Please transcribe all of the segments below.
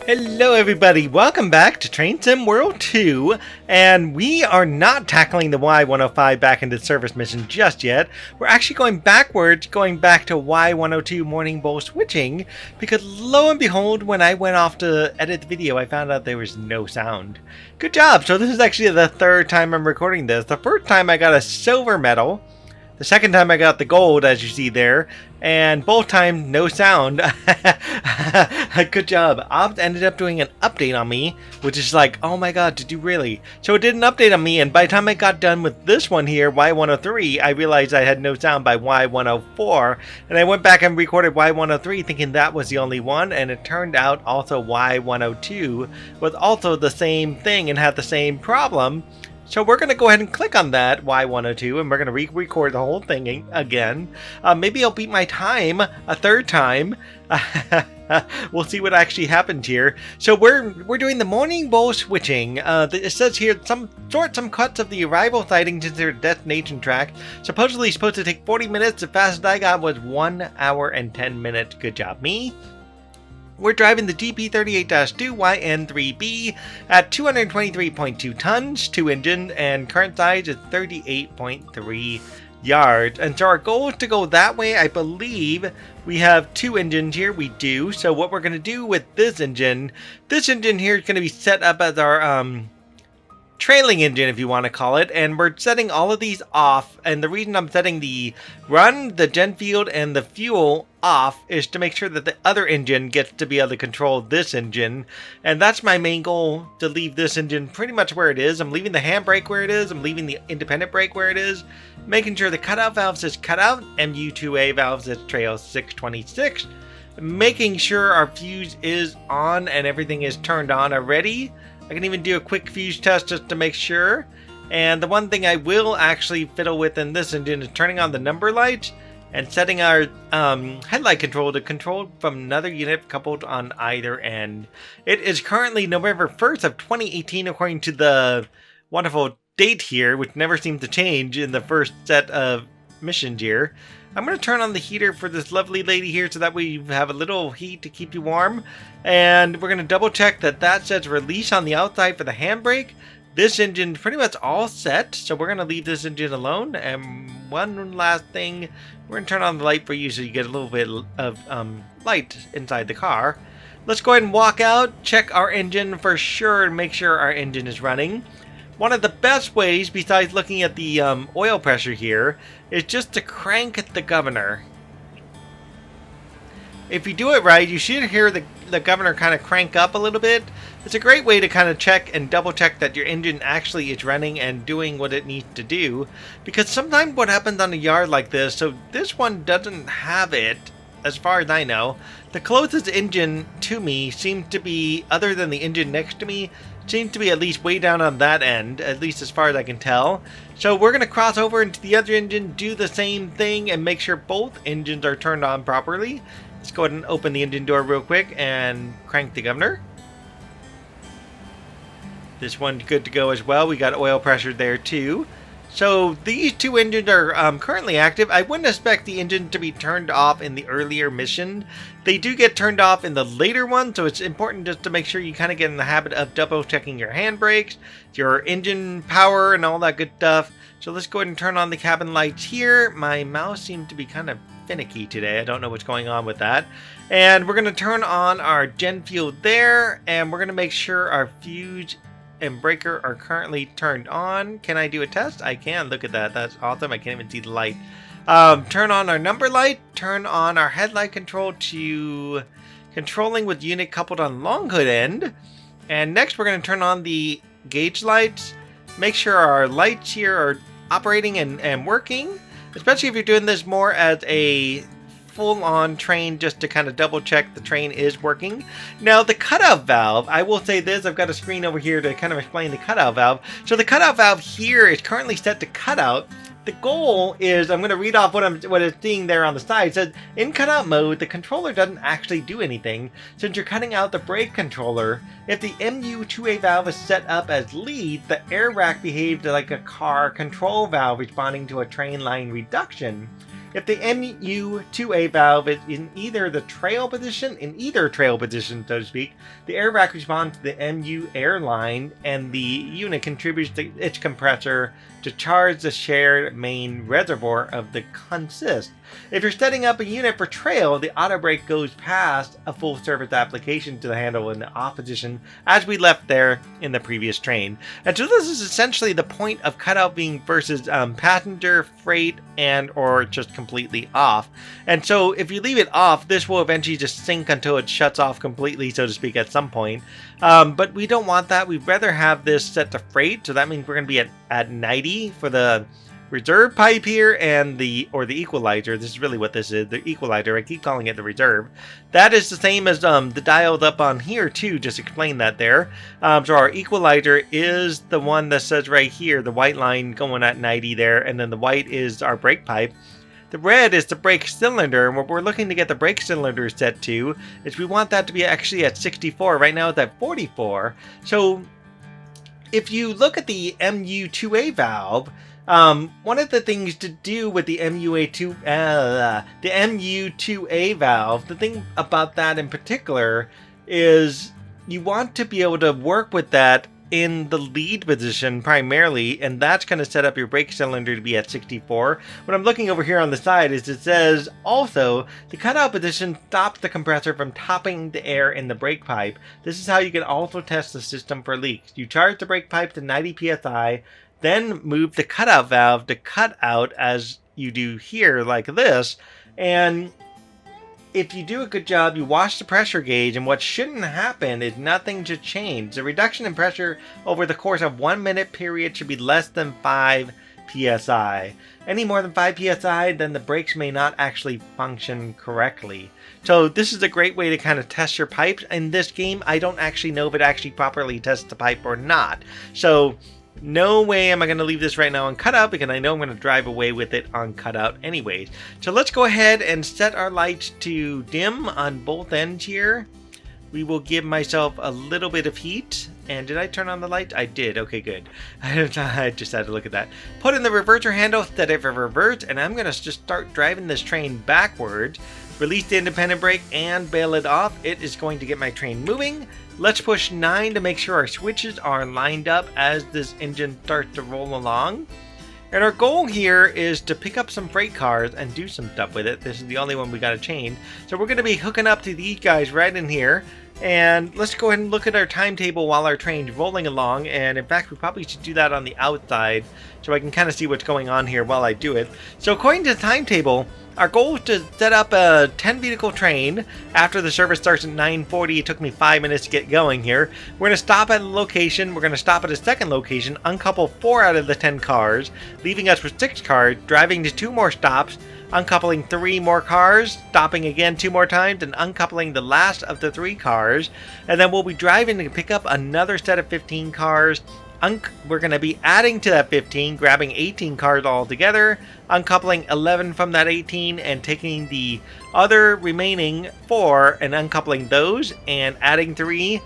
Hello everybody, welcome back to Train Sim World 2, and we are not tackling the Y105 back into service mission just yet. We're actually going backwards, going back to Y102 Morning Bowl switching, because lo and behold, when I went off to edit the video, I found out there was no sound. Good job! So this is actually the third time I'm recording this. The first time I got a silver medal. The second time I got the gold, as you see there, and both times no sound. Good job. Opt ended up doing an update on me, which is like, oh my god, did you really? So it did an update on me, and by the time I got done with this one here, Y103, I realized I had no sound by Y104, and I went back and recorded Y103 thinking that was the only one, and it turned out also Y102 was also the same thing and had the same problem. So we're going to go ahead and click on that Y102 and we're going to re-record the whole thing again. Maybe I'll beat my time a third time. We'll see what actually happened here. So we're doing the Morning Bowl switching. It says here some cuts of the arrival sighting to their destination track. Supposedly supposed to take 40 minutes. The fastest I got was 1 hour and 10 minutes. Good job, me. We're driving the GP38-2 YN3b at 223.2 tons, 2-engine, and current size is 38.3 yards. And so our goal is to go that way. I believe we have 2 engines here. We do. So what we're going to do with this engine here is going to be set up as our trailing engine, if you want to call it, and we're setting all of these off. And the reason I'm setting the run, the gen field, and the fuel off is to make sure that the other engine gets to be able to control this engine. And that's my main goal, to leave this engine pretty much where it is. I'm leaving the handbrake where it is. I'm leaving the independent brake where it is. Making sure the cutout valve says cutout, MU2A valve says trail 626. Making sure our fuse is on and everything is turned on already. I can even do a quick fuse test just to make sure. And the one thing I will actually fiddle with in this engine is turning on the number lights and setting our headlight control to control from another unit coupled on either end. It is currently November 1st of 2018 according to the wonderful date here, which never seems to change in the first set of missions here. I'm going to turn on the heater for this lovely lady here so that way you have a little heat to keep you warm. And we're going to double check that says release on the outside for the handbrake. This engine's pretty much all set, so we're going to leave this engine alone. And one last thing, we're going to turn on the light for you so you get a little bit of light inside the car. Let's go ahead and walk out, check our engine for sure, and make sure our engine is running. One of the best ways, besides looking at the oil pressure here, is just to crank the governor. If you do it right, you should hear the governor kind of crank up a little bit. It's a great way to kind of check and double check that your engine actually is running and doing what it needs to do. Because sometimes what happens on a yard like this, so this one doesn't have it, as far as I know. The closest engine to me seems to be, other than the engine next to me, seems to be at least way down on that end, at least as far as I can tell. So we're going to cross over into the other engine, do the same thing, and make sure both engines are turned on properly. Let's go ahead and open the engine door real quick and crank the governor. This one's good to go as well. We got oil pressure there too. So these 2 engines are currently active. I wouldn't expect the engine to be turned off in the earlier mission. They do get turned off in the later one, so it's important just to make sure you kind of get in the habit of double checking your handbrakes, your engine power, and all that good stuff. So let's go ahead and turn on the cabin lights here. My mouse seems to be kind of finicky today. I don't know what's going on with that. And we're going to turn on our gen fuel there, and we're going to make sure our fuse and breaker are currently turned on. Can I do a test? I can. Look at that. That's awesome. I can't even see the light. Turn on our number light. Turn on our headlight control to controlling with unit coupled on long hood end. And next we're going to turn on the gauge lights. Make sure our lights here are operating and working. Especially if you're doing this more as a full-on train, just to kind of double check the train is working. Now the cutout valve, I will say this, I've got a screen over here to kind of explain the cutout valve. So the cutout valve here is currently set to cutout. The goal is, I'm going to read off what it's seeing there on the side. It says, in cutout mode, the controller doesn't actually do anything since you're cutting out the brake controller. If the MU2A valve is set up as lead, the air rack behaves like a car control valve responding to a train line reduction. If the MU2A valve is in either trail position, so to speak, the air vac responds to the MU air line, and the unit contributes to its compressor to charge the shared main reservoir of the consist. If you're setting up a unit for trail, the auto brake goes past a full surface application to the handle in the off position, as we left there in the previous train. And so this is essentially the point of cutout being versus passenger, freight, and or just completely off. And so if you leave it off, this will eventually just sink until it shuts off completely, so to speak, at some point. But we don't want that. We'd rather have this set to freight, so that means we're going to be at 90 for the reserve pipe here, and the equalizer. This is really what this is, the equalizer. I keep calling it the reserve. That is the same as the dialed up on here too, just explain that there. So our equalizer is the one that says right here, the white line going at 90 there, and then the white is our brake pipe. The red is the brake cylinder, and what we're looking to get the brake cylinder set to is we want that to be actually at 64. Right now it's at 44. So if you look at the MU2A valve, one of the things to do with the MU2A valve, the thing about that in particular is you want to be able to work with that in the lead position primarily, and that's going to set up your brake cylinder to be at 64. What I'm looking over here on the side is it says also the cutout position stops the compressor from topping the air in the brake pipe. This is how you can also test the system for leaks. You charge the brake pipe to 90 psi, then move the cutout valve to cut out as you do here like this, and if you do a good job, you wash the pressure gauge, and what shouldn't happen is nothing should change. The reduction in pressure over the course of 1 minute period should be less than 5 psi. Any more than 5 psi, then the brakes may not actually function correctly. So this is a great way to kind of test your pipes. In this game, I don't actually know if it actually properly tests the pipe or not. So no way am I going to leave this right now on cutout, because I know I'm going to drive away with it on cutout anyways. So let's go ahead and set our lights to dim on both ends here. We will give myself a little bit of heat. And did I turn on the light? I did. Okay, good. I just had to look at that. Put in the reverser handle, set it for reverse, and I'm going to just start driving this train backwards. Release the independent brake and bail it off. It is going to get my train moving. Let's push 9 to make sure our switches are lined up as this engine starts to roll along. And our goal here is to pick up some freight cars and do some stuff with it. This is the only one we got to change. So we're going to be hooking up to these guys right in here. And let's go ahead and look at our timetable while our train's rolling along. And in fact, we probably should do that on the outside so I can kind of see what's going on here while I do it. So according to the timetable, our goal is to set up a 10 vehicle train. After the service starts at 9:40, it took me 5 minutes to get going here. We're going to stop at a location. We're going to stop at a second location, uncouple 4 out of the 10 cars, leaving us with 6 cars, driving to 2 more stops, uncoupling 3 more cars, stopping again 2 more times, and uncoupling the last of the 3 cars. And then we'll be driving to pick up another set of 15 cars. We're going to be adding to that 15, grabbing 18 cars all together, uncoupling 11 from that 18, and taking the other remaining 4 and uncoupling those, and adding 3,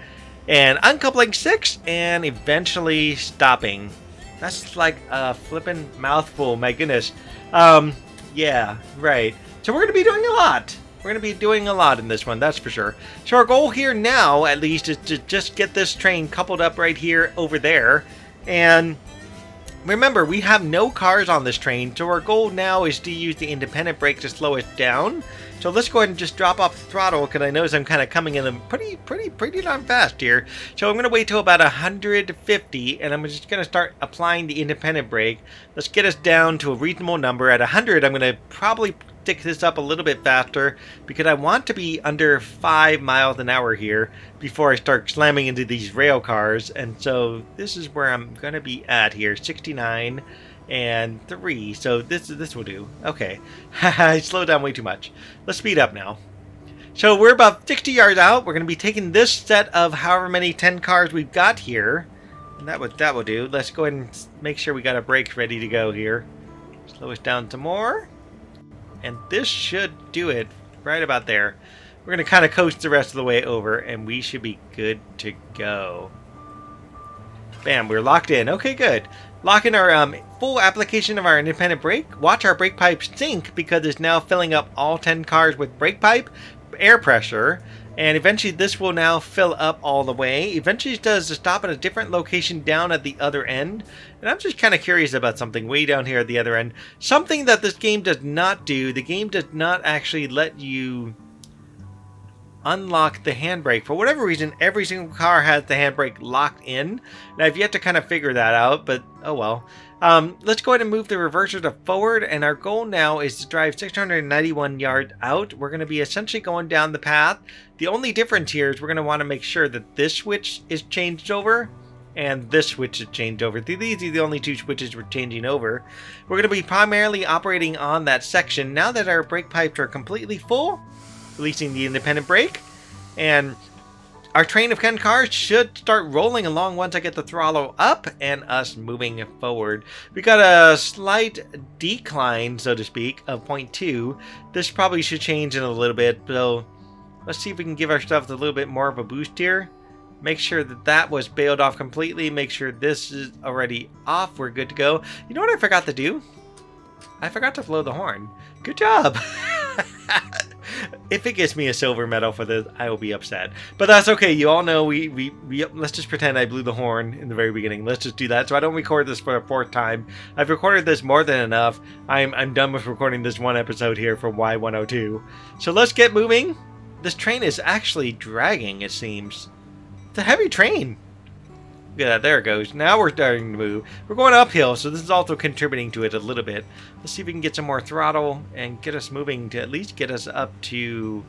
and uncoupling 6, and eventually stopping. That's like a flippin' mouthful, my goodness. Yeah, right. So we're going to be doing a lot. We're going to be doing a lot in this one, that's for sure. So our goal here now, at least, is to just get this train coupled up right here over there. And remember, we have no cars on this train, so our goal now is to use the independent brake to slow it down. So let's go ahead and just drop off the throttle, because I notice I'm kind of coming in pretty darn fast here. So I'm going to wait till about 150, and I'm just going to start applying the independent brake. Let's get us down to a reasonable number. At 100, I'm going to probably stick this up a little bit faster, because I want to be under 5 miles an hour here before I start slamming into these rail cars. And so this is where I'm going to be at here, 69 and 3. So this will do. Okay. I slowed down way too much. Let's speed up now. So we're about 60 yards out. We're going to be taking this set of however many 10 cars we've got here, and that will do. Let's go ahead and make sure we got our brakes ready to go here. Slow us down some more. And this should do it right about there. We're going to kind of coast the rest of the way over, and we should be good to go. Bam, we're locked in. Okay, good. Lock in our full application of our independent brake. Watch our brake pipe sink because it's now filling up all 10 cars with brake pipe, air pressure, and eventually this will now fill up all the way. Eventually it does stop at a different location down at the other end. And I'm just kind of curious about something way down here at the other end. Something that this game does not do. The game does not actually let you unlock the handbrake. For whatever reason, every single car has the handbrake locked in. Now I've yet to kind of figure that out, but oh well. Let's go ahead and move the reverser to forward, and our goal now is to drive 691 yards out. We're going to be essentially going down the path. The only difference here is we're going to want to make sure that this switch is changed over and this switch is changed over. These are the only two switches we're changing over. We're going to be primarily operating on that section. Now that our brake pipes are completely full, releasing the independent brake, and our train of 10 cars should start rolling along once I get the throttle up and us moving forward. We got a slight decline, so to speak, of 0.2. This probably should change in a little bit, so let's see if we can give ourselves a little bit more of a boost here. Make sure that that was bailed off completely. Make sure this is already off. We're good to go. You know what I forgot to do? I forgot to blow the horn. Good job! If it gets me a silver medal for this, I will be upset. But that's okay. You all know we let's just pretend I blew the horn in the very beginning. Let's just do that so I don't record this for a fourth time. I've recorded this more than enough. I'm done with recording this one episode here for Y102. So let's get moving. This train is actually dragging, it seems. It's a heavy train. Look at that, there it goes. Now we're starting to move. We're going uphill, so this is also contributing to it a little bit. Let's see if we can get some more throttle and get us moving to at least get us up to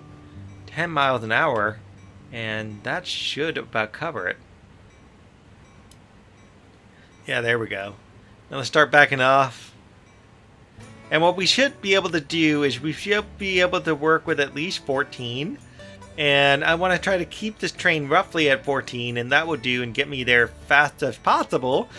10 miles an hour. And that should about cover it. Yeah, there we go. Now let's start backing off. And what we should be able to do is we should be able to work with at least 14. And I want to try to keep this train roughly at 14, and that will do and get me there fast as possible.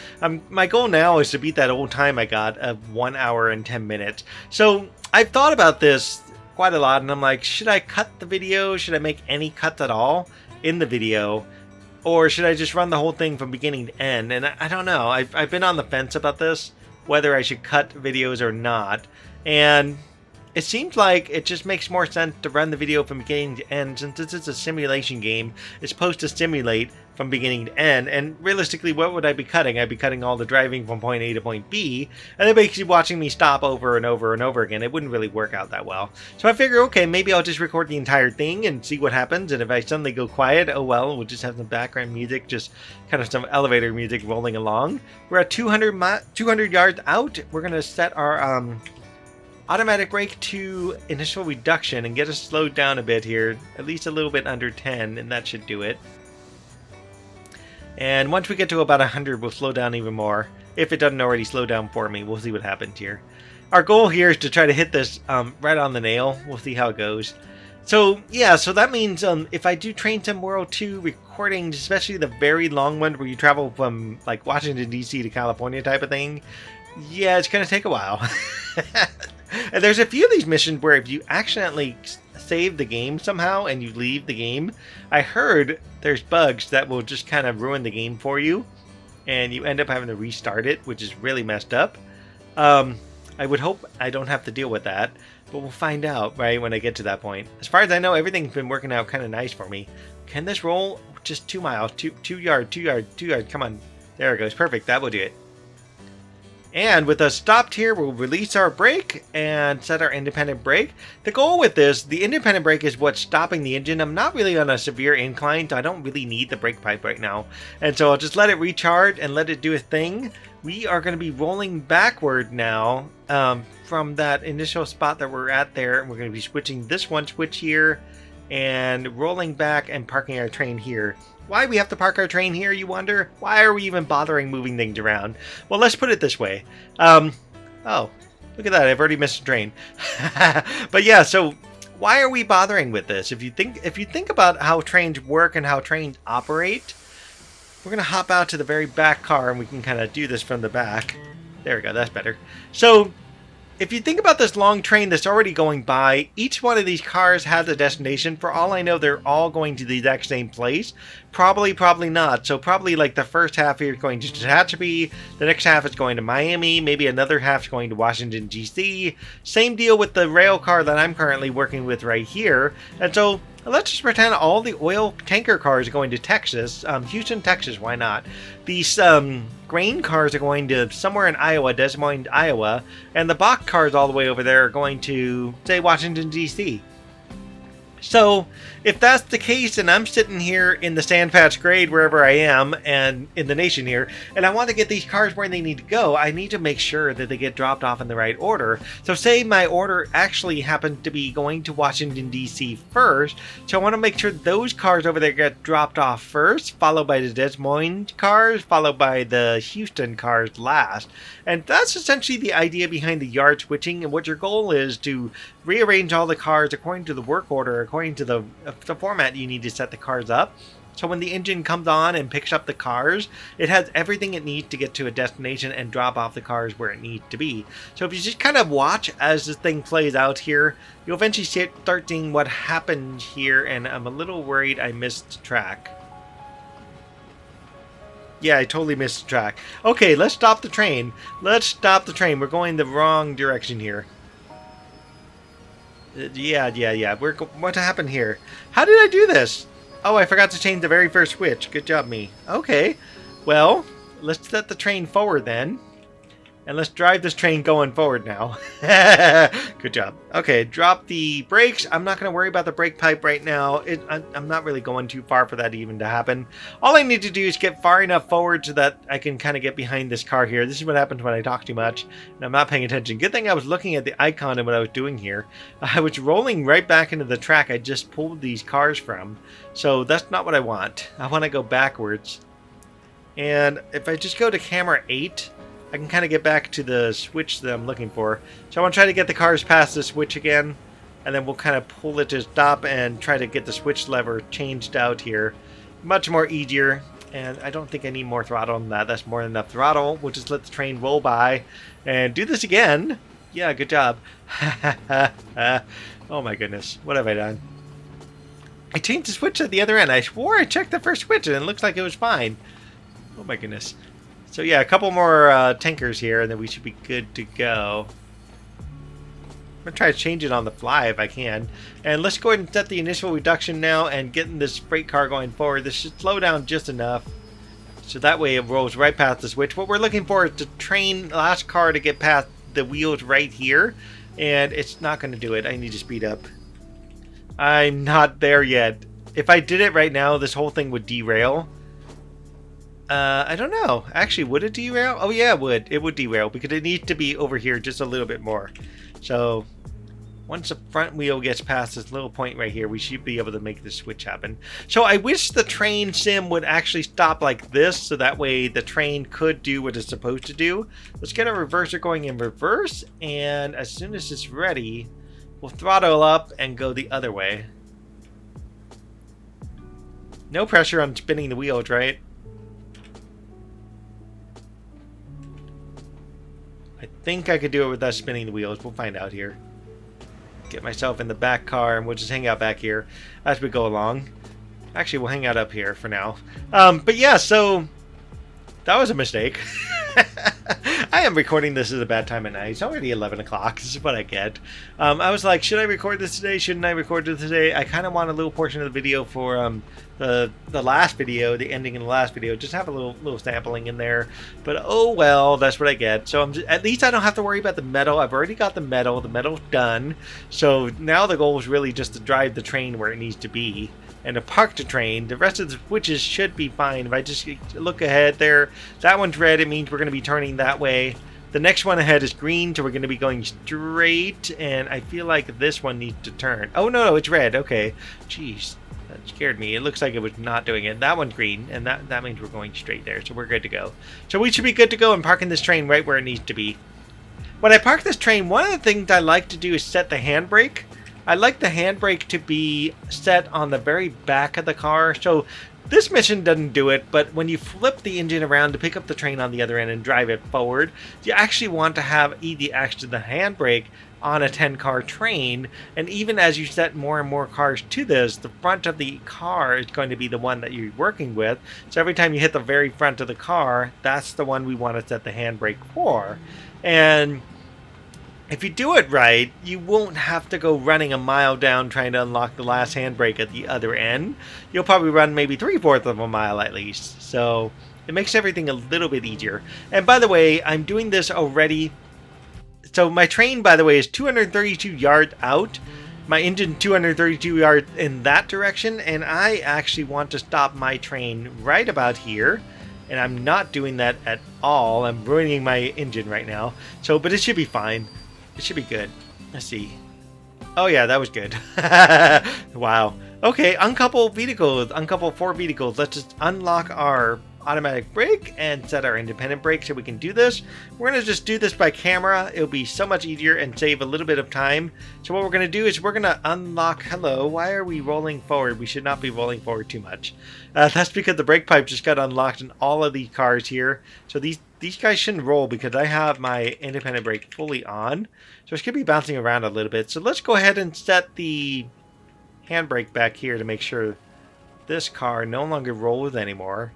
My goal now is to beat that old time I got of 1 hour and 10 minutes. So I've thought about this quite a lot, and I'm like, should I cut the video? Should I make any cuts at all in the video? Or should I just run the whole thing from beginning to end? And I don't know. I've been on the fence about this, whether I should cut videos or not. And it seems like it just makes more sense to run the video from beginning to end, since this is a simulation game. It's supposed to simulate from beginning to end, and realistically, what would I be cutting? I'd be cutting all the driving from point A to point B, and then basically watching me stop over and over and over again. It wouldn't really work out that well. So I figure, okay, maybe I'll just record the entire thing and see what happens, and if I suddenly go quiet, oh well, we'll just have some background music, just kind of some elevator music rolling along. We're at 200 yards out. We're going to set our automatic brake to initial reduction and get us slowed down a bit here, at least a little bit under 10, and that should do it. And once we get to about 100, we'll slow down even more. If it doesn't already slow down for me, we'll see what happens here. Our goal here is to try to hit this right on the nail. We'll see how it goes. So yeah, so that means if I do Train Sim World 2 recordings, especially the very long one where you travel from like Washington DC to California type of thing, yeah, it's gonna take a while. And there's a few of these missions where if you accidentally save the game somehow and you leave the game, I heard there's bugs that will just kind of ruin the game for you, and you end up having to restart it, which is really messed up. I would hope I don't have to deal with that, but we'll find out right when I get to that point. As far as I know, everything's been working out kind of nice for me. Can this roll just 2 miles? 2 yards, 2 yards, 2 yards. Come on. There it goes. Perfect. That will do it. And with us stopped here, we'll release our brake and set our independent brake. The goal with this, the independent brake is what's stopping the engine. I'm not really on a severe incline, so I don't really need the brake pipe right now. And so I'll just let it recharge and let it do its thing. We are going to be rolling backward now from that initial spot that we're at there. We're going to be switching this one switch here and rolling back and parking our train here. Why we have to park our train here, you wonder? Why are we even bothering moving things around? Well, let's put it this way. Oh, look at that. I've already missed a train. But yeah, so why are we bothering with this? If you think about how trains work and how trains operate, we're going to hop out to the very back car and we can kind of do this from the back. There we go. That's better. So if you think about this long train that's already going by, each one of these cars has a destination. For all I know, they're all going to the exact same place. Probably, probably not. So probably like the first half here is going to Tehachapi, the next half is going to Miami, maybe another half is going to Washington, D.C. Same deal with the rail car that I'm currently working with right here. And so let's just pretend all the oil tanker cars are going to Texas, Houston, Texas, why not? These grain cars are going to somewhere in Iowa, Des Moines, Iowa, and the box cars all the way over there are going to, say, Washington, D.C. So, if that's the case, and I'm sitting here in the Sandpatch grade, wherever I am, and in the nation here, and I want to get these cars where they need to go, I need to make sure that they get dropped off in the right order. So say my order actually happened to be going to Washington, D.C. first, so I want to make sure those cars over there get dropped off first, followed by the Des Moines cars, followed by the Houston cars last. And that's essentially the idea behind the yard switching, and what your goal is to rearrange all the cars according to the work order, according to the format you need to set the cars up. So when the engine comes on and picks up the cars, it has everything it needs to get to a destination and drop off the cars where it needs to be. So if you just kind of watch as this thing plays out here, you'll eventually start seeing what happened here, and I'm a little worried I missed track. Yeah, I totally missed the track. Okay, let's stop the train. Let's stop the train. We're going the wrong direction here. Yeah. What happened here? How did I do this? Oh, I forgot to change the very first switch. Good job, me. Okay. Well, let's set the train forward then. And let's drive this train going forward now. Good job. Okay, drop the brakes. I'm not going to worry about the brake pipe right now. I'm not really going too far for that even to happen. All I need to do is get far enough forward so that I can kind of get behind this car here. This is what happens when I talk too much and I'm not paying attention. Good thing I was looking at the icon and what I was doing here. I was rolling right back into the track I just pulled these cars from. So that's not what I want. I want to go backwards. And if I just go to camera 8... I can kind of get back to the switch that I'm looking for. So I want to try to get the cars past the switch again, and then we'll kind of pull it to stop and try to get the switch lever changed out here. Much more easier, and I don't think I need more throttle than that. That's more than enough throttle. We'll just let the train roll by and do this again. Yeah, good job. Oh my goodness, what have I done? I changed the switch at the other end. I swore I checked the first switch and it looks like it was fine. Oh my goodness. So yeah, a couple more tankers here, and then we should be good to go. I'm going to try to change it on the fly if I can. And let's go ahead and set the initial reduction now and getting this freight car going forward. This should slow down just enough. So that way it rolls right past the switch. What we're looking for is to train the last car to get past the wheels right here. And it's not going to do it. I need to speed up. I'm not there yet. If I did it right now, this whole thing would derail. I don't know. Actually, would it derail? Oh yeah, it would. It would derail because it needs to be over here just a little bit more. So once the front wheel gets past this little point right here, we should be able to make this switch happen. So I wish the train sim would actually stop like this, so that way the train could do what it's supposed to do. Let's get a reverser going in reverse, and as soon as it's ready, we'll throttle up and go the other way. No pressure on spinning the wheels, right? I think I could do it without spinning the wheels. We'll find out here. Get myself in the back car, and we'll just hang out back here as we go along. Actually, we'll hang out up here for now. But yeah, so that was a mistake. I am recording this at a bad time at night. It's already 11 o'clock. This is what I get. I was like, should I record this today? Shouldn't I record this today? I kind of want a little portion of the video for the last video, the ending in the last video. Just have a little sampling in there. But oh well, that's what I get. So at least I don't have to worry about the metal. I've already got the metal. The metal's done. So now the goal is really just to drive the train where it needs to be. And to park the train. The rest of the switches should be fine. If I just look ahead there, that one's red. It means we're going to be turning that way. The next one ahead is green, so we're going to be going straight. And I feel like this one needs to turn. Oh, no, it's red. Okay. Jeez, that scared me. It looks like it was not doing it. That one's green, and that means we're going straight there. So we're good to go. So we should be good to go and parking this train right where it needs to be. When I park this train, one of the things I like to do is set the handbrake. I like the handbrake to be set on the very back of the car. So This mission doesn't do it, but when you flip the engine around to pick up the train on the other end and drive it forward, you actually want to have the action the handbrake on a 10-car train, and even as you set more and more cars to this, the front of the car is going to be the one that you're working with. So every time you hit the very front of the car, that's the one we want to set the handbrake for. And if you do it right, you won't have to go running a mile down trying to unlock the last handbrake at the other end. You'll probably run maybe 3/4 of a mile at least. So it makes everything a little bit easier. And by the way, I'm doing this already. So my train, by the way, is 232 yards out. My engine 232 yards in that direction. And I actually want to stop my train right about here. And I'm not doing that at all. I'm ruining my engine right now. So, but it should be fine. It should be good. Let's see. Oh yeah, that was good. Wow. Okay, uncouple vehicles. Uncouple 4 vehicles. Let's just unlock our automatic brake and set our independent brake so we can do this. We're going to just do this by camera. It'll be so much easier and save a little bit of time. So what we're going to do is we're going to unlock... Hello, why are we rolling forward? We should not be rolling forward too much. That's because the brake pipe just got unlocked in all of these cars here. So these guys shouldn't roll because I have my independent brake fully on. So it's going to be bouncing around a little bit. So let's go ahead and set the handbrake back here to make sure this car no longer rolls anymore.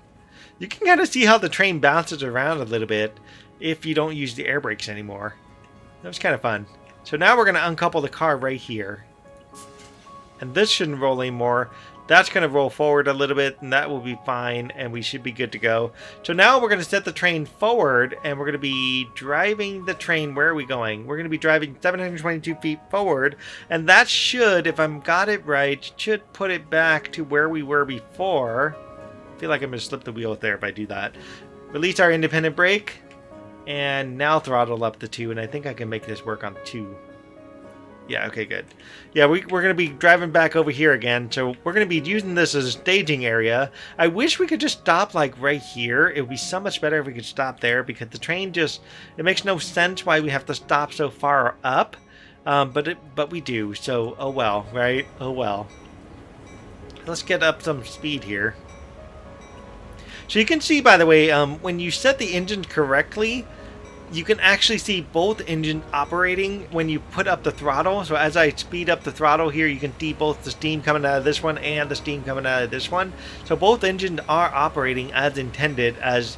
You can kind of see how the train bounces around a little bit if you don't use the air brakes anymore. That was kind of fun. So now we're going to uncouple the car right here. And this shouldn't roll anymore. That's going to roll forward a little bit, and that will be fine, and we should be good to go. So now we're going to set the train forward, and we're going to be driving the train. Where are we going? We're going to be driving 722 feet forward, and that should, if I've got it right, should put it back to where we were before. I feel like I'm going to slip the wheel there if I do that. Release our independent brake, and now throttle up the 2, and I think I can make this work on 2. Yeah, okay, good. Yeah, we're going to be driving back over here again, so we're going to be using this as a staging area. I wish we could just stop, like, right here. It would be so much better if we could stop there, because the train just... It makes no sense why we have to stop so far up, but we do, so oh well, right? Oh well. Let's get up some speed here. So you can see, by the way, when you set the engine correctly, you can actually see both engines operating when you put up the throttle. So as I speed up the throttle here, you can see both the steam coming out of this one and the steam coming out of this one. So both engines are operating as intended as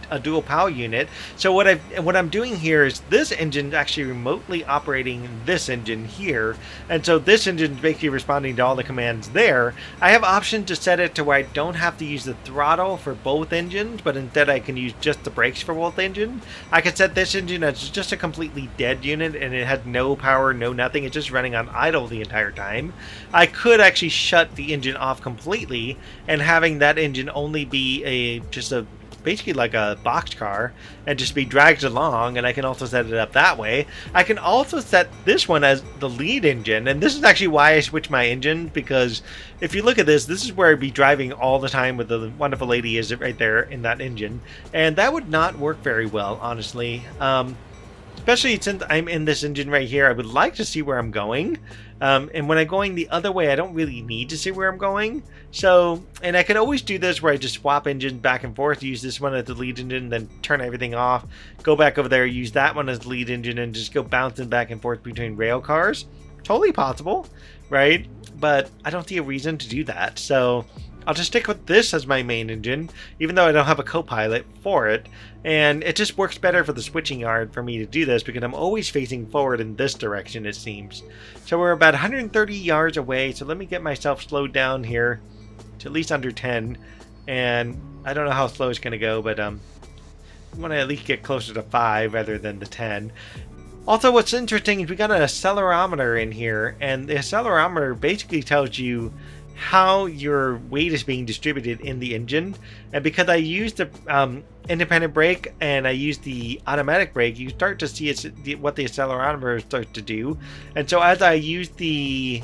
a dual power unit. So what I'm doing here is this engine is actually remotely operating this engine here. And so this engine is basically responding to all the commands there. I have option to set it to where I don't have to use the throttle for both engines, but instead I can use just the brakes for both engines. I can set this engine as just a completely dead unit, and it had no power, no nothing. It's just running on idle the entire time. I could actually shut the engine off completely, and having that engine only be basically like a box car and just be dragged along, and I can also set it up that way. I can also set this one as the lead engine, and this is actually why I switched my engine, because if you look at this is where I'd be driving all the time with the wonderful lady is right there in that engine, and that would not work very well, honestly. Especially since I'm in this engine right here, I would like to see where I'm going. And when I'm going the other way, I don't really need to see where I'm going. So, and I can always do this where I just swap engines back and forth, use this one as the lead engine, then turn everything off, go back over there, use that one as the lead engine, and just go bouncing back and forth between rail cars. Totally possible, right? But I don't see a reason to do that. So I'll just stick with this as my main engine, even though I don't have a co-pilot for it. And it just works better for the switching yard for me to do this, because I'm always facing forward in this direction, it seems. So we're about 130 yards away, so let me get myself slowed down here to at least under 10. And I don't know how slow it's going to go, but I want to at least get closer to 5 rather than the 10. Also, what's interesting is we got an accelerometer in here, and the accelerometer basically tells you how your weight is being distributed in the engine. And because I used the independent brake and I used the automatic brake, you start to see what the accelerometer starts to do. And so as I use the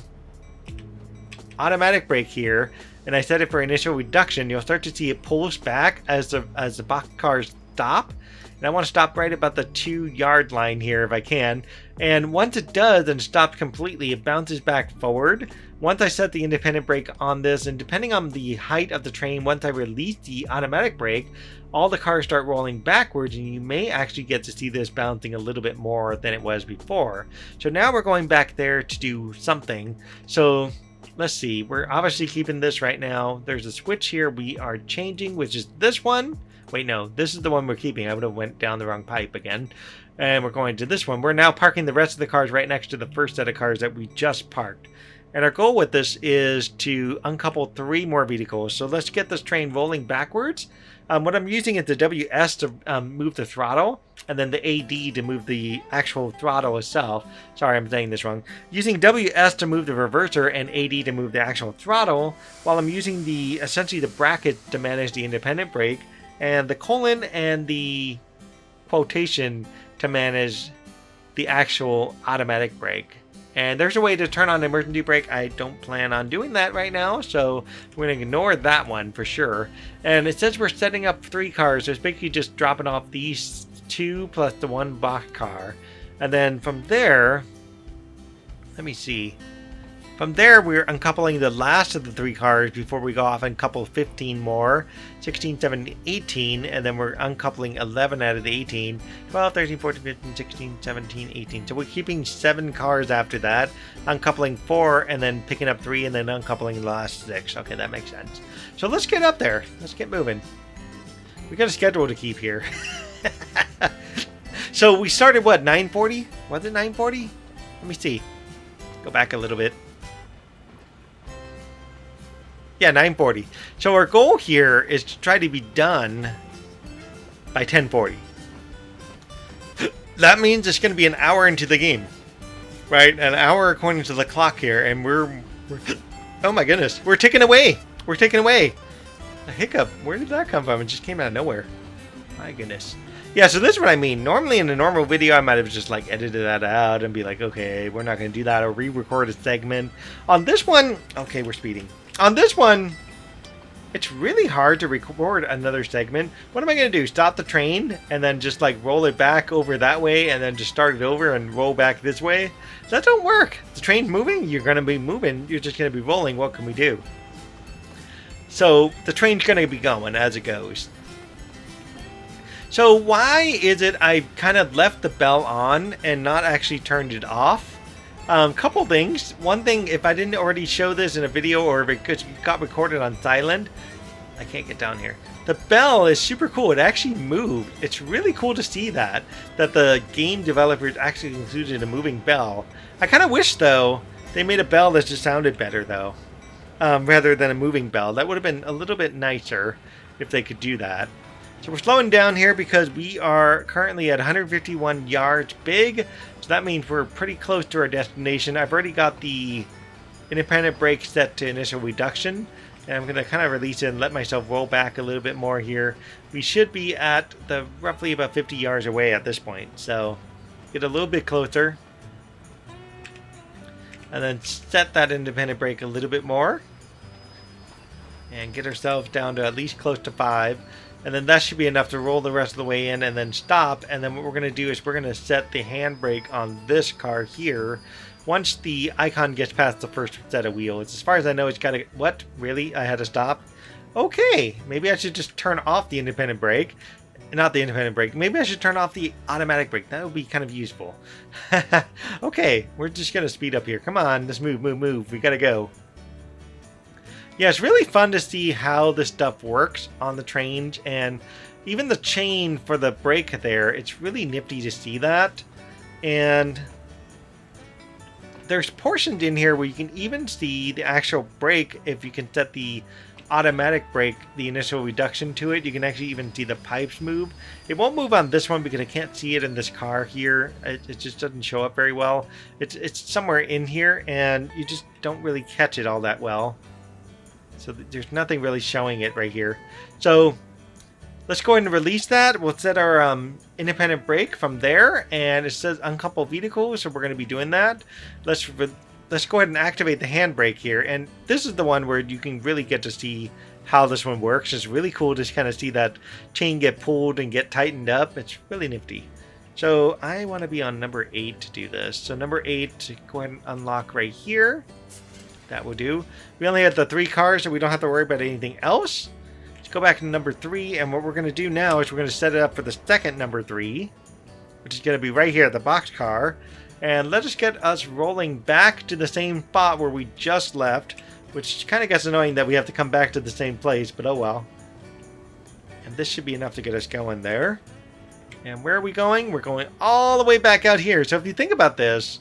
automatic brake here and I set it for initial reduction, you'll start to see it pulls back as the box cars stop. And I want to stop right about the 2-yard line here if I can. And once it does and stops completely, it bounces back forward. Once I set the independent brake on this, and depending on the height of the train, once I release the automatic brake, all the cars start rolling backwards, and you may actually get to see this bouncing a little bit more than it was before. So now we're going back there to do something. So let's see, we're obviously keeping this right now. There's a switch here we are changing, which is this one. Wait, no, this is the one we're keeping. I would have went down the wrong pipe again. And we're going to this one. We're now parking the rest of the cars right next to the first set of cars that we just parked. And our goal with this is to uncouple 3 more vehicles. So let's get this train rolling backwards. What I'm using is the WS to move the throttle, and then the AD to move the actual throttle itself. Sorry, I'm saying this wrong. Using WS to move the reverser and AD to move the actual throttle, while I'm using essentially the bracket to manage the independent brake, and the colon and the quotation to manage the actual automatic brake. And there's a way to turn on emergency brake. I don't plan on doing that right now, so we're going to ignore that one for sure. And it says we're setting up 3 cars. So it's basically just dropping off these 2 plus the 1 box car. And then from there, let me see. From there, we're uncoupling the last of the 3 cars before we go off and couple 15 more. 16, 17, 18, and then we're uncoupling 11 out of the 18. 12, 13, 14, 15, 16, 17, 18. So we're keeping 7 cars after that. Uncoupling 4, and then picking up 3, and then uncoupling the last 6. Okay, that makes sense. So let's get up there. Let's get moving. We got a schedule to keep here. So we started, what, 9:40? Was it 9:40? Let me see. Go back a little bit. Yeah, 9:40. So our goal here is to try to be done by 10:40. That means it's going to be an hour into the game, right? An hour according to the clock here, and we're oh my goodness, we're ticking away. We're ticking away. A hiccup. Where did that come from? It just came out of nowhere. My goodness. Yeah, so this is what I mean. Normally in a normal video, I might have just like edited that out and be like, okay, we're not going to do that, or re-record a segment. On this one, okay, we're speeding. On this one, it's really hard to record another segment. What am I going to do? Stop the train and then just like roll it back over that way and then just start it over and roll back this way? That don't work. The train's moving. You're going to be moving. You're just going to be rolling. What can we do? So the train's going to be going as it goes. So why is it I kind of left the bell on and not actually turned it off? Couple things. One thing, if I didn't already show this in a video, or if it got recorded on silent, I can't get down here. The bell is super cool. It actually moved. It's really cool to see that the game developers actually included a moving bell. I kind of wish, though, they made a bell that just sounded better, though, rather than a moving bell. That would have been a little bit nicer if they could do that. So we're slowing down here because we are currently at 151 yards big. So that means we're pretty close to our destination. I've already got the independent brake set to initial reduction. And I'm going to kind of release it and let myself roll back a little bit more here. We should be at roughly about 50 yards away at this point. So get a little bit closer. And then set that independent brake a little bit more. And get ourselves down to at least close to 5. And then that should be enough to roll the rest of the way in and then stop. And then what we're going to do is we're going to set the handbrake on this car here. Once the icon gets past the first set of wheels. As far as I know, it's got to... What? Really? I had to stop? Okay. Maybe I should just turn off the independent brake. Not the independent brake. Maybe I should turn off the automatic brake. That would be kind of useful. Okay. We're just going to speed up here. Come on. Let's move, move, move. We got to go. Yeah, it's really fun to see how this stuff works on the trains, and even the chain for the brake there, it's really nifty to see that. And there's portions in here where you can even see the actual brake. If you can set the automatic brake, the initial reduction to it, you can actually even see the pipes move. It won't move on this one because I can't see it in this car here. It just doesn't show up very well. It's somewhere in here, and you just don't really catch it all that well. So there's nothing really showing it right here. So let's go ahead and release that. We'll set our independent brake from there, and it says uncouple vehicles, so we're going to be doing that. Let's go ahead and activate the handbrake here, and this is the one where you can really get to see how this one works. It's really cool to kind of see that chain get pulled and get tightened up. It's really nifty. So I want to be on number 8 to do this. So number 8, go ahead and unlock right here. That will do. We only have the 3 cars, so we don't have to worry about anything else. Let's go back to number 3, and what we're going to do now is we're going to set it up for the second number 3, which is going to be right here at the box car. And let us get us rolling back to the same spot where we just left, which kind of gets annoying that we have to come back to the same place, but oh well. And this should be enough to get us going there. And where are we going? We're going all the way back out here. So if you think about this,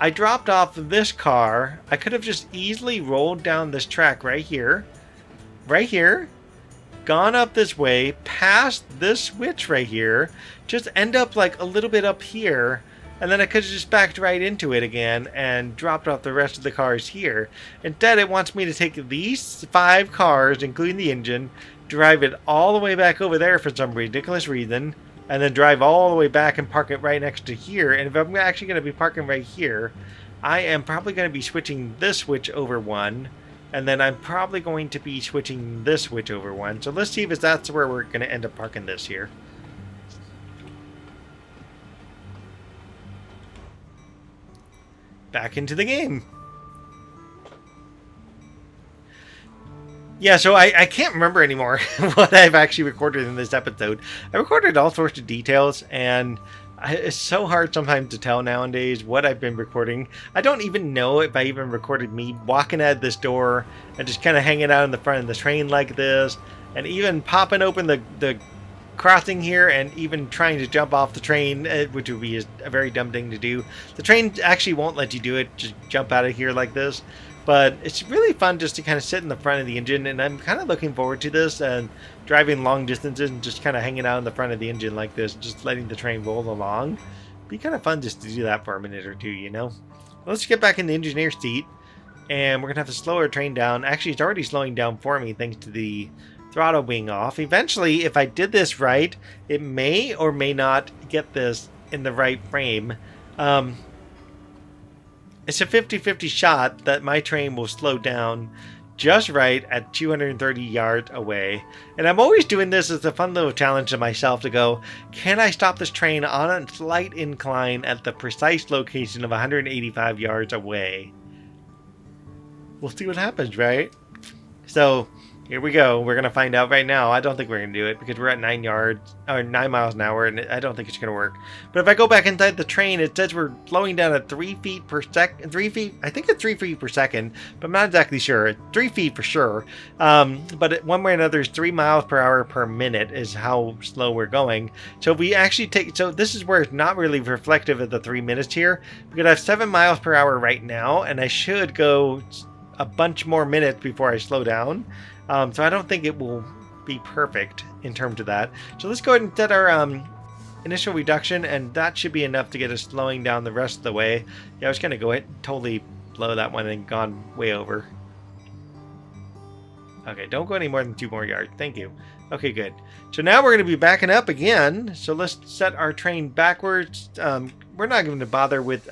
I dropped off this car. I could have just easily rolled down this track right here, gone up this way, past this switch right here, just end up like a little bit up here, and then I could have just backed right into it again and dropped off the rest of the cars here. Instead, it wants me to take these 5 cars, including the engine, drive it all the way back over there for some ridiculous reason, and then drive all the way back and park it right next to here. And if I'm actually going to be parking right here, I am probably going to be switching this switch over one, and then I'm probably going to be switching this switch over one. So let's see if that's where we're going to end up parking this here. Back into the game. Yeah, so I can't remember anymore what I've actually recorded in this episode. I recorded all sorts of details, and it's so hard sometimes to tell nowadays what I've been recording. I don't even know if I even recorded me walking out this door and just kind of hanging out in the front of the train like this, and even popping open the crossing here and even trying to jump off the train, which would be a very dumb thing to do. The train actually won't let you do it, just jump out of here like this. But it's really fun just to kind of sit in the front of the engine, and I'm kind of looking forward to this and driving long distances and just kind of hanging out in the front of the engine like this, just letting the train roll along. Be kind of fun just to do that for a minute or two, you know? Let's get back in the engineer seat, and we're going to have to slow our train down. Actually, it's already slowing down for me thanks to the throttle being off. Eventually, if I did this right, it may or may not get this in the right frame. It's a 50-50 shot that my train will slow down just right at 230 yards away. And I'm always doing this as a fun little challenge to myself to go, can I stop this train on a slight incline at the precise location of 185 yards away? We'll see what happens, right? So here we go. We're going to find out right now. I don't think we're going to do it because we're at 9 miles an hour, and I don't think it's going to work. But if I go back inside the train, it says we're slowing down at 3 feet per second. 3 feet? I think it's 3 feet per second, but I'm not exactly sure. It's 3 feet for sure. But one way or another, 3 miles per hour per minute is how slow we're going. So if we actually take, so this is where it's not really reflective of the 3 minutes here. Because I have 7 miles per hour right now, and I should go a bunch more minutes before I slow down. So I don't think it will be perfect in terms of that. So let's go ahead and set our initial reduction, and that should be enough to get us slowing down the rest of the way. Yeah, I was going to go ahead and totally blow that one and gone way over. Okay, don't go any more than 2 more yards. Thank you. Okay, good. So now we're going to be backing up again. So let's set our train backwards. We're not going to bother with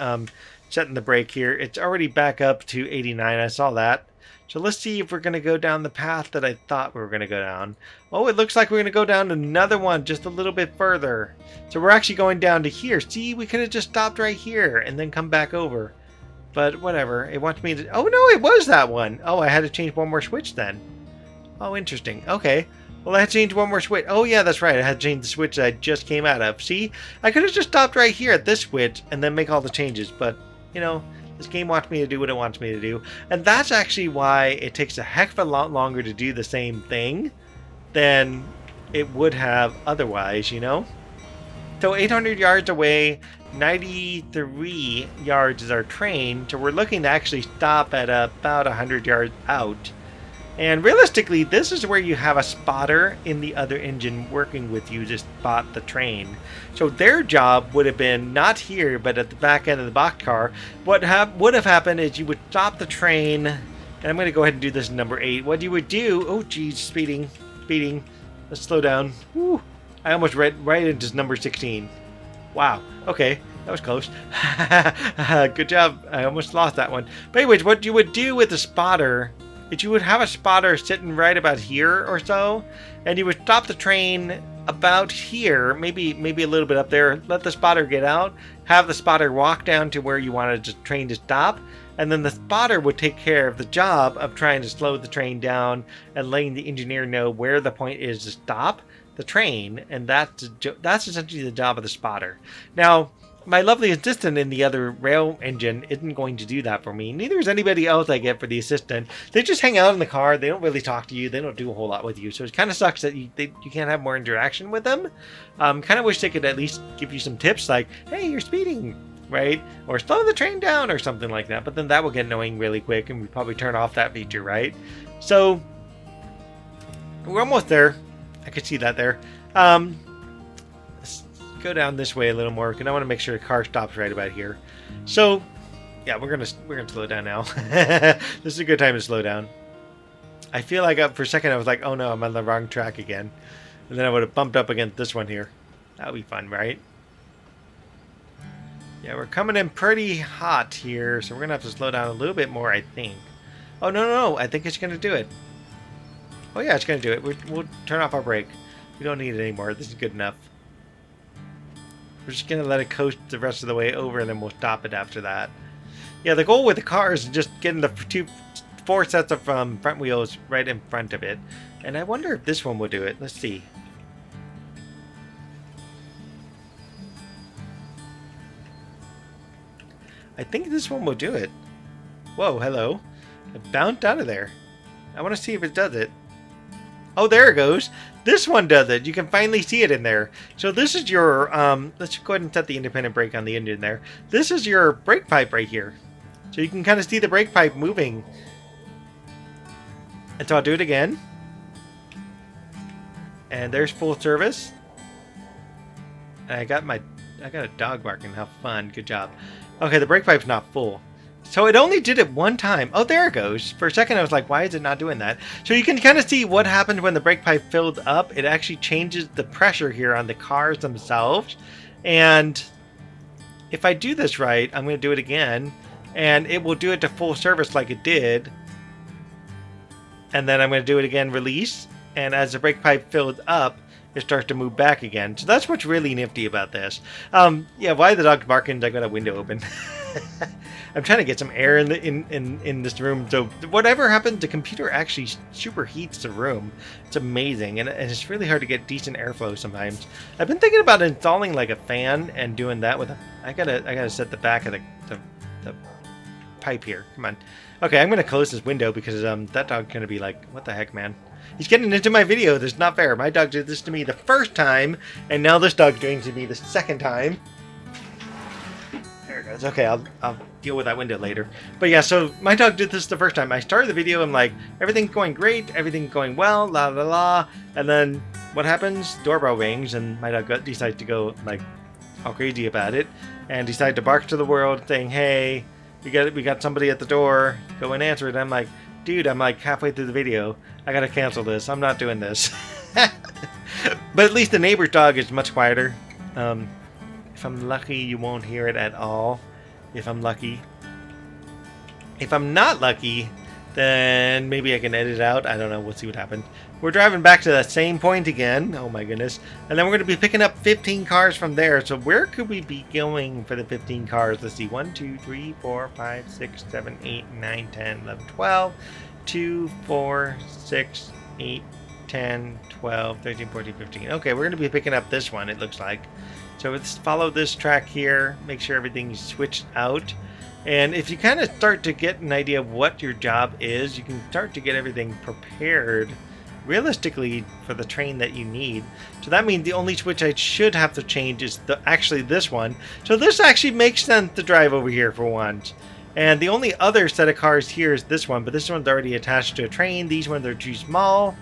setting the brake here. It's already back up to 89. I saw that. So let's see if we're going to go down the path that I thought we were going to go down. Oh, it looks like we're going to go down another one just a little bit further. So we're actually going down to here. See, we could have just stopped right here and then come back over. But whatever. It wants me to... Oh, no, it was that one. Oh, I had to change one more switch then. Oh, interesting. Okay. Well, I had to change one more switch. Oh, yeah, that's right. I had to change the switch that I just came out of. See, I could have just stopped right here at this switch and then make all the changes. But, you know... This game wants me to do what it wants me to do. And that's actually why it takes a heck of a lot longer to do the same thing than it would have otherwise, you know? So 800 yards away, 93 yards is our train. So we're looking to actually stop at about 100 yards out. And realistically, this is where you have a spotter in the other engine working with you to spot the train. So their job would have been not here, but at the back end of the box car. What would have happened is you would stop the train, and I'm going to go ahead and do this in number 8. What you would do, oh geez, speeding. Let's slow down. Woo. I almost read right into number 16. Wow, okay, that was close. Good job, I almost lost that one. But anyways, what you would do with the spotter is you would have a spotter sitting right about here or so, and you would stop the train about here, maybe a little bit up there, let the spotter get out, have the spotter walk down to where you wanted the train to stop, and then the spotter would take care of the job of trying to slow the train down and letting the engineer know where the point is to stop the train, and that's essentially the job of the spotter. Now, my lovely assistant in the other rail engine isn't going to do that for me. Neither is anybody else I get for the assistant. They just hang out in the car. They don't really talk to you. They don't do a whole lot with you. So it kind of sucks that you can't have more interaction with them. Kind of wish they could at least give you some tips like, hey, you're speeding, right? Or slow the train down or something like that. But then that will get annoying really quick, and we probably turn off that feature, right? So we're almost there. I could see that there. Let's go down this way a little more, because I want to make sure the car stops right about here. So, yeah, we're gonna slow down now. This is a good time to slow down. I feel like for a second I was like, oh no, I'm on the wrong track again, and then I would have bumped up against this one here. That would be fun, right? Yeah, we're coming in pretty hot here, so we're gonna have to slow down a little bit more, I think. Oh no, I think it's gonna do it. Oh yeah, it's gonna do it. We'll turn off our brake. We don't need it anymore. This is good enough. We're just going to let it coast the rest of the way over, and then we'll stop it after that. Yeah, the goal with the car is just getting the four sets of front wheels right in front of it. And I wonder if this one will do it. Let's see. I think this one will do it. Whoa, hello. It bounced out of there. I want to see if it does it. Oh, there it goes. This one does it. You can finally see it in there. So this is your, let's go ahead and set the independent brake on the engine there. This is your brake pipe right here. So you can kind of see the brake pipe moving. And so I'll do it again. And there's full service. And I got a dog barking. How fun. Good job. Okay, the brake pipe's not full. So it only did it one time. Oh, there it goes. For a second, I was like, why is it not doing that? So you can kind of see what happened when the brake pipe filled up. It actually changes the pressure here on the cars themselves. And if I do this right, I'm going to do it again. And it will do it to full service like it did. And then I'm going to do it again, release. And as the brake pipe filled up, it starts to move back again. So that's what's really nifty about this. Yeah, why the dog's barking? I got a window open. I'm trying to get some air in this room. So whatever happens, the computer actually superheats the room. It's amazing, and it's really hard to get decent airflow sometimes. I've been thinking about installing like a fan and doing that with a. I gotta set the back of the pipe here. Come on. Okay, I'm gonna close this window because that dog's gonna be like, what the heck, man? He's getting into my video. That's not fair. My dog did this to me the first time, and now this dog's doing it to me the second time. There it goes. Okay, I'll deal with that window later. But yeah, so my dog did this the first time. I started the video, I'm like, everything's going great, everything's going well, la la la. And then what happens? Doorbell rings, and my dog decides to go like all crazy about it, and decided to bark to the world, saying, "Hey, we got somebody at the door. Go and answer it." I'm like, dude, I'm like halfway through the video. I gotta cancel this. I'm not doing this. But at least the neighbor's dog is much quieter. If I'm lucky, you won't hear it at all. If I'm lucky. If I'm not lucky, then maybe I can edit it out. I don't know. We'll see what happens. We're driving back to that same point again. Oh my goodness. And then we're going to be picking up 15 cars from there. So where could we be going for the 15 cars? Let's see. 1, 2, 3, 4, 5, 6, 7, 8, 9, 10, 11, 12. 2, 4, 6, 8, 10, 12, 13, 14, 15. Okay, we're going to be picking up this one, it looks like. So let's follow this track here. Make sure everything's switched out. And if you kind of start to get an idea of what your job is, you can start to get everything prepared realistically for the train that you need. So that means the only switch I should have to change is actually this one. So this actually makes sense to drive over here for once. And the only other set of cars here is this one, but this one's already attached to a train. These ones are too small.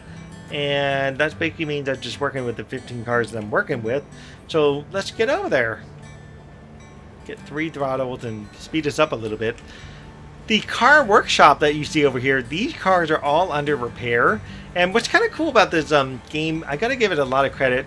And that basically means I'm just working with the 15 cars that I'm working with. So let's get over there. Get 3 throttles and speed us up a little bit. The car workshop that you see over here, these cars are all under repair. And what's kind of cool about this game, I gotta give it a lot of credit.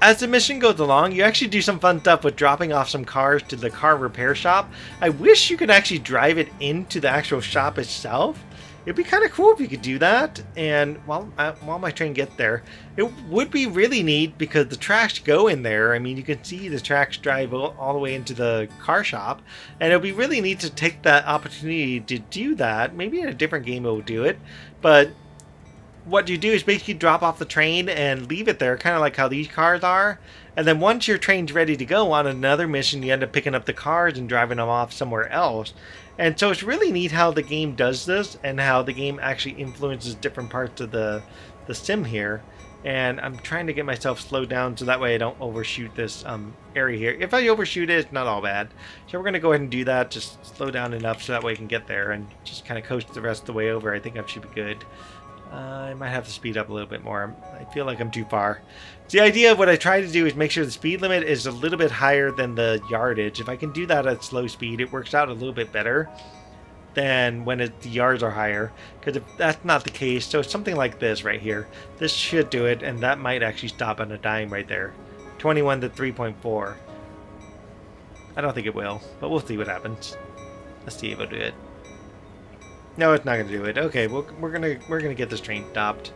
as the mission goes along, you actually do some fun stuff with dropping off some cars to the car repair shop. I wish you could actually drive it into the actual shop itself. It'd be kind of cool if you could do that. And while my train gets there, it would be really neat because the tracks go in there. I mean, you can see the tracks drive all the way into the car shop. And it'd be really neat to take that opportunity to do that. Maybe in a different game it will do it. But what you do is basically drop off the train and leave it there, kind of like how these cars are. And then once your train's ready to go on another mission, you end up picking up the cars and driving them off somewhere else. And so it's really neat how the game does this and how the game actually influences different parts of the sim here. And I'm trying to get myself slowed down so that way I don't overshoot this area here. If I overshoot it, it's not all bad. So we're going to go ahead and do that. Just slow down enough so that way I can get there and just kind of coast the rest of the way over. I think I should be good. I might have to speed up a little bit more. I feel like I'm too far. The idea of what I try to do is make sure the speed limit is a little bit higher than the yardage. If I can do that at slow speed, it works out a little bit better than when the yards are higher. Because if that's not the case, so it's something like this right here. This should do it, and that might actually stop on a dime right there. 21 to 3.4. I don't think it will, but we'll see what happens. Let's see if it'll do it. No, it's not going to do it. Okay, well, we're gonna get this train stopped.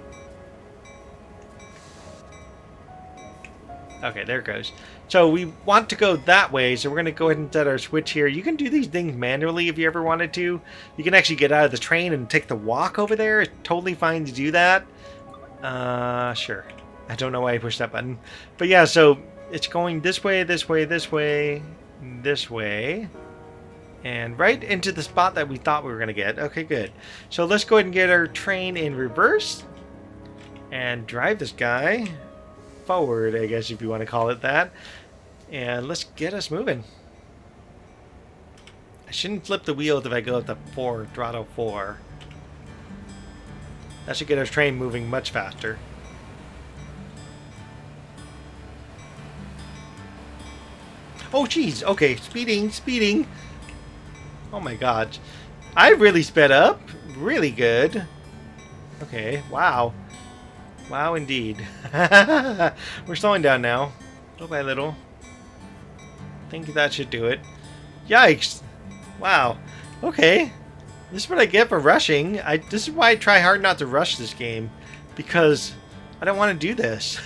Okay, there it goes. So we want to go that way, so we're going to go ahead and set our switch here. You can do these things manually if you ever wanted to. You can actually get out of the train and take the walk over there. It's totally fine to do that. Sure. I don't know why I pushed that button. But yeah, so it's going this way, this way, this way, this way. And right into the spot that we thought we were going to get. Okay, good. So let's go ahead and get our train in reverse. And drive this guy forward, I guess, if you want to call it that. And let's get us moving. I shouldn't flip the wheels if I go at the throttle 4. That should get our train moving much faster. Oh, geez. Okay, speeding. Oh my god. I really sped up. Really good. Okay, wow. Wow, indeed. We're slowing down now. Little by little. I think that should do it. Yikes. Wow. Okay. This is what I get for rushing. This is why I try hard not to rush this game. Because I don't want to do this.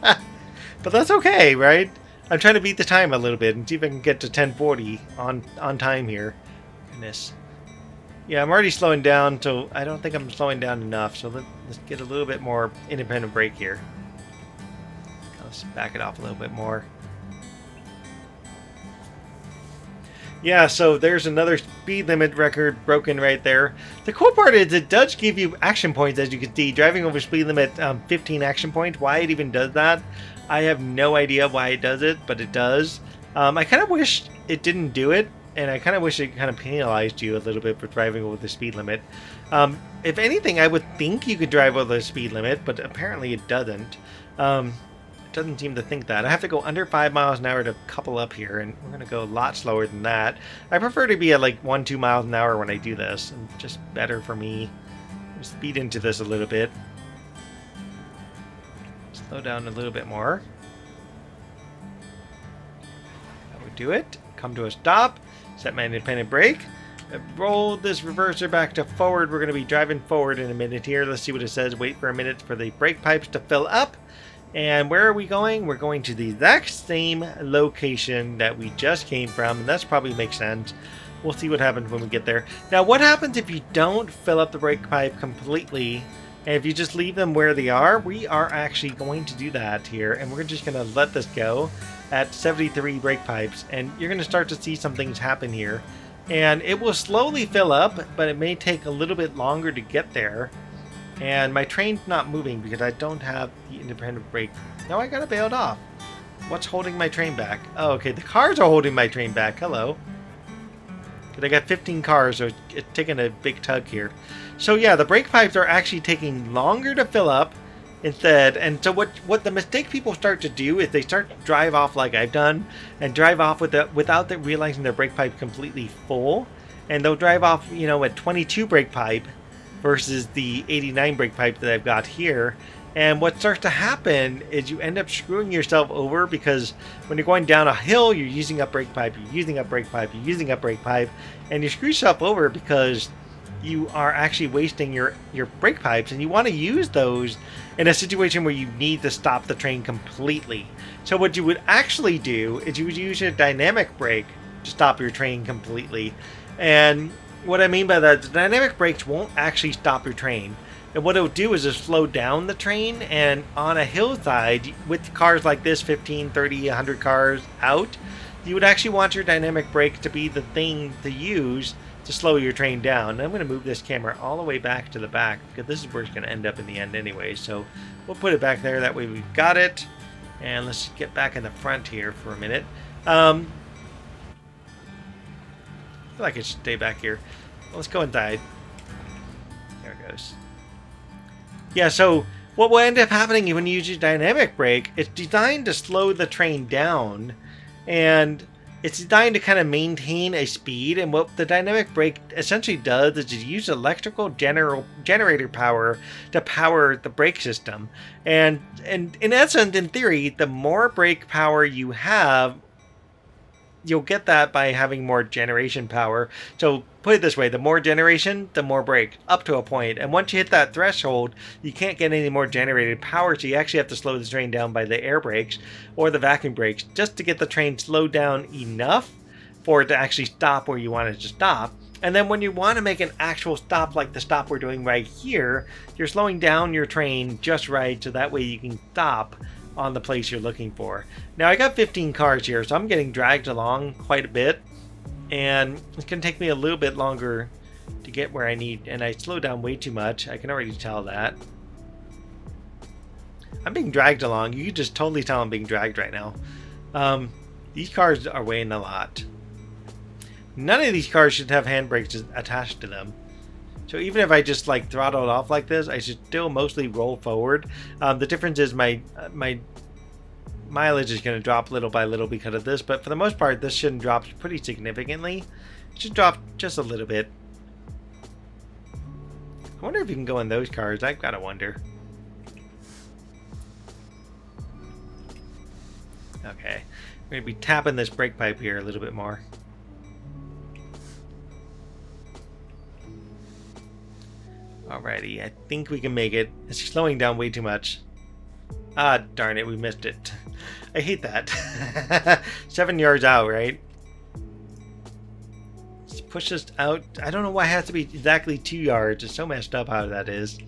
But that's okay, right? I'm trying to beat the time a little bit and see if I can get to 1040 on time here. Goodness. Yeah, I'm already slowing down, so I don't think I'm slowing down enough. So let's get a little bit more independent brake here. Let's back it off a little bit more. Yeah, so there's another speed limit record broken right there. The cool part is it does give you action points, as you can see. Driving over speed limit, 15 action points. Why it even does that, I have no idea why it does it, but it does. I kind of wish it didn't do it, and I kind of wish it kind of penalized you a little bit for driving over the speed limit. If anything, I would think you could drive over the speed limit, but apparently it doesn't. It doesn't seem to think that. I have to go under 5 miles an hour to couple up here, and we're going to go a lot slower than that. I prefer to be at like 1-2 miles an hour when I do this, and just better for me. Speed into this a little bit. Slow down a little bit more. That would do it. Come to a stop. Set my independent brake. Roll this reverser back to forward. We're going to be driving forward in a minute here. Let's see what it says. Wait for a minute for the brake pipes to fill up. And where are we going? We're going to the exact same location that we just came from, and that's probably makes sense. We'll see what happens when we get there. Now, what happens if you don't fill up the brake pipe completely, and if you just leave them where they are? We are actually going to do that here, and we're just going to let this go at 73 brake pipes, and you're going to start to see some things happen here. And it will slowly fill up, but it may take a little bit longer to get there. And my train's not moving because I don't have the independent brake. Now I gotta bail it off. What's holding my train back? Oh, okay, the cars are holding my train back. Hello. Because I got 15 cars, so it's taking a big tug here. So yeah, the brake pipes are actually taking longer to fill up instead. And so what the mistake people start to do is they start to drive off like I've done, and drive off without realizing their brake pipe completely full. And they'll drive off, you know, at 22 brake pipe versus the 89 brake pipe that I've got here, And what starts to happen is you end up screwing yourself over, because when you're going down a hill, you're using up brake pipe, you're using up brake pipe, you're using up brake pipe, and you screw yourself over because you are actually wasting your brake pipes, and you want to use those in a situation where you need to stop the train completely. So what you would actually do is you would use your dynamic brake to stop your train completely. And what I mean by that, the dynamic brakes won't actually stop your train. And what it'll do is just slow down the train, and on a hillside, with cars like this, 15, 30, 100 cars out, you would actually want your dynamic brake to be the thing to use to slow your train down. And I'm going to move this camera all the way back to the back, because this is where it's going to end up in the end anyway. So we'll put it back there, that way we've got it. And let's get back in the front here for a minute. I feel like it should stay back here. Let's go inside. There it goes. Yeah, so what will end up happening when you use your dynamic brake, it's designed to slow the train down, and it's designed to kind of maintain a speed. And what the dynamic brake essentially does is it uses electrical generator power to power the brake system. And in essence, in theory, the more brake power you have, you'll get that by having more generation power. So put it this way, the more generation, the more brake, up to a point. And once you hit that threshold, you can't get any more generated power, so you actually have to slow the train down by the air brakes or the vacuum brakes, just to get the train slowed down enough for it to actually stop where you want it to stop. And then when you want to make an actual stop, like the stop we're doing right here, you're slowing down your train just right, so that way you can stop on the place you're looking for. Now I got 15 cars here, so I'm getting dragged along quite a bit, and it's going to take me a little bit longer to get where I need, and I slowed down way too much. I can already tell that. I'm being dragged along. You can just totally tell I'm being dragged right now. These cars are weighing a lot. None of these cars should have handbrakes attached to them. So even if I just like throttle it off like this, I should still mostly roll forward. The difference is my mileage is going to drop little by little because of this, but for the most part, this shouldn't drop pretty significantly. It should drop just a little bit. I wonder if you can go in those cars. I've got to wonder. Okay, I'm going to be tapping this brake pipe here a little bit more. Alrighty, I think we can make it. It's slowing down way too much. Ah, darn it, we missed it. I hate that. 7 yards out, right? Let's push this out. I don't know why it has to be exactly 2 yards. It's so messed up how that is.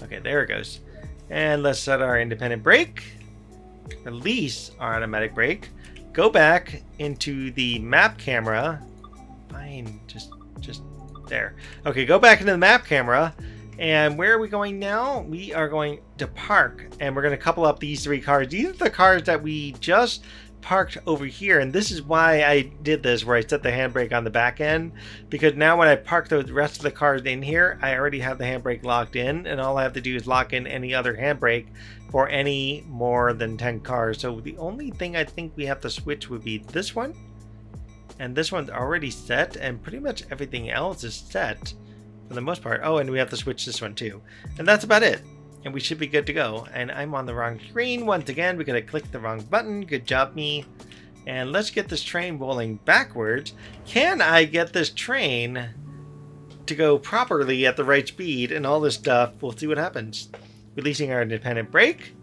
Okay, there it goes. And let's set our independent brake. Release our automatic brake. Go back into the map camera. Fine, just there. Okay, go back into the map camera. And where are we going now? We are going to park, and we're going to couple up these 3 cars. These are the cars that we just parked over here, and this is why I did this, where I set the handbrake on the back end, because now when I park the rest of the cars in here, I already have the handbrake locked in, and all I have to do is lock in any other handbrake for any more than 10 cars. So the only thing I think we have to switch would be this one, and this one's already set, and pretty much everything else is set for the most part. Oh, and we have to switch this one too. And that's about it. And we should be good to go. And I'm on the wrong screen once again because I clicked the wrong button. Good job, me. And let's get this train rolling backwards. Can I get this train to go properly at the right speed and all this stuff? We'll see what happens. Releasing our independent brake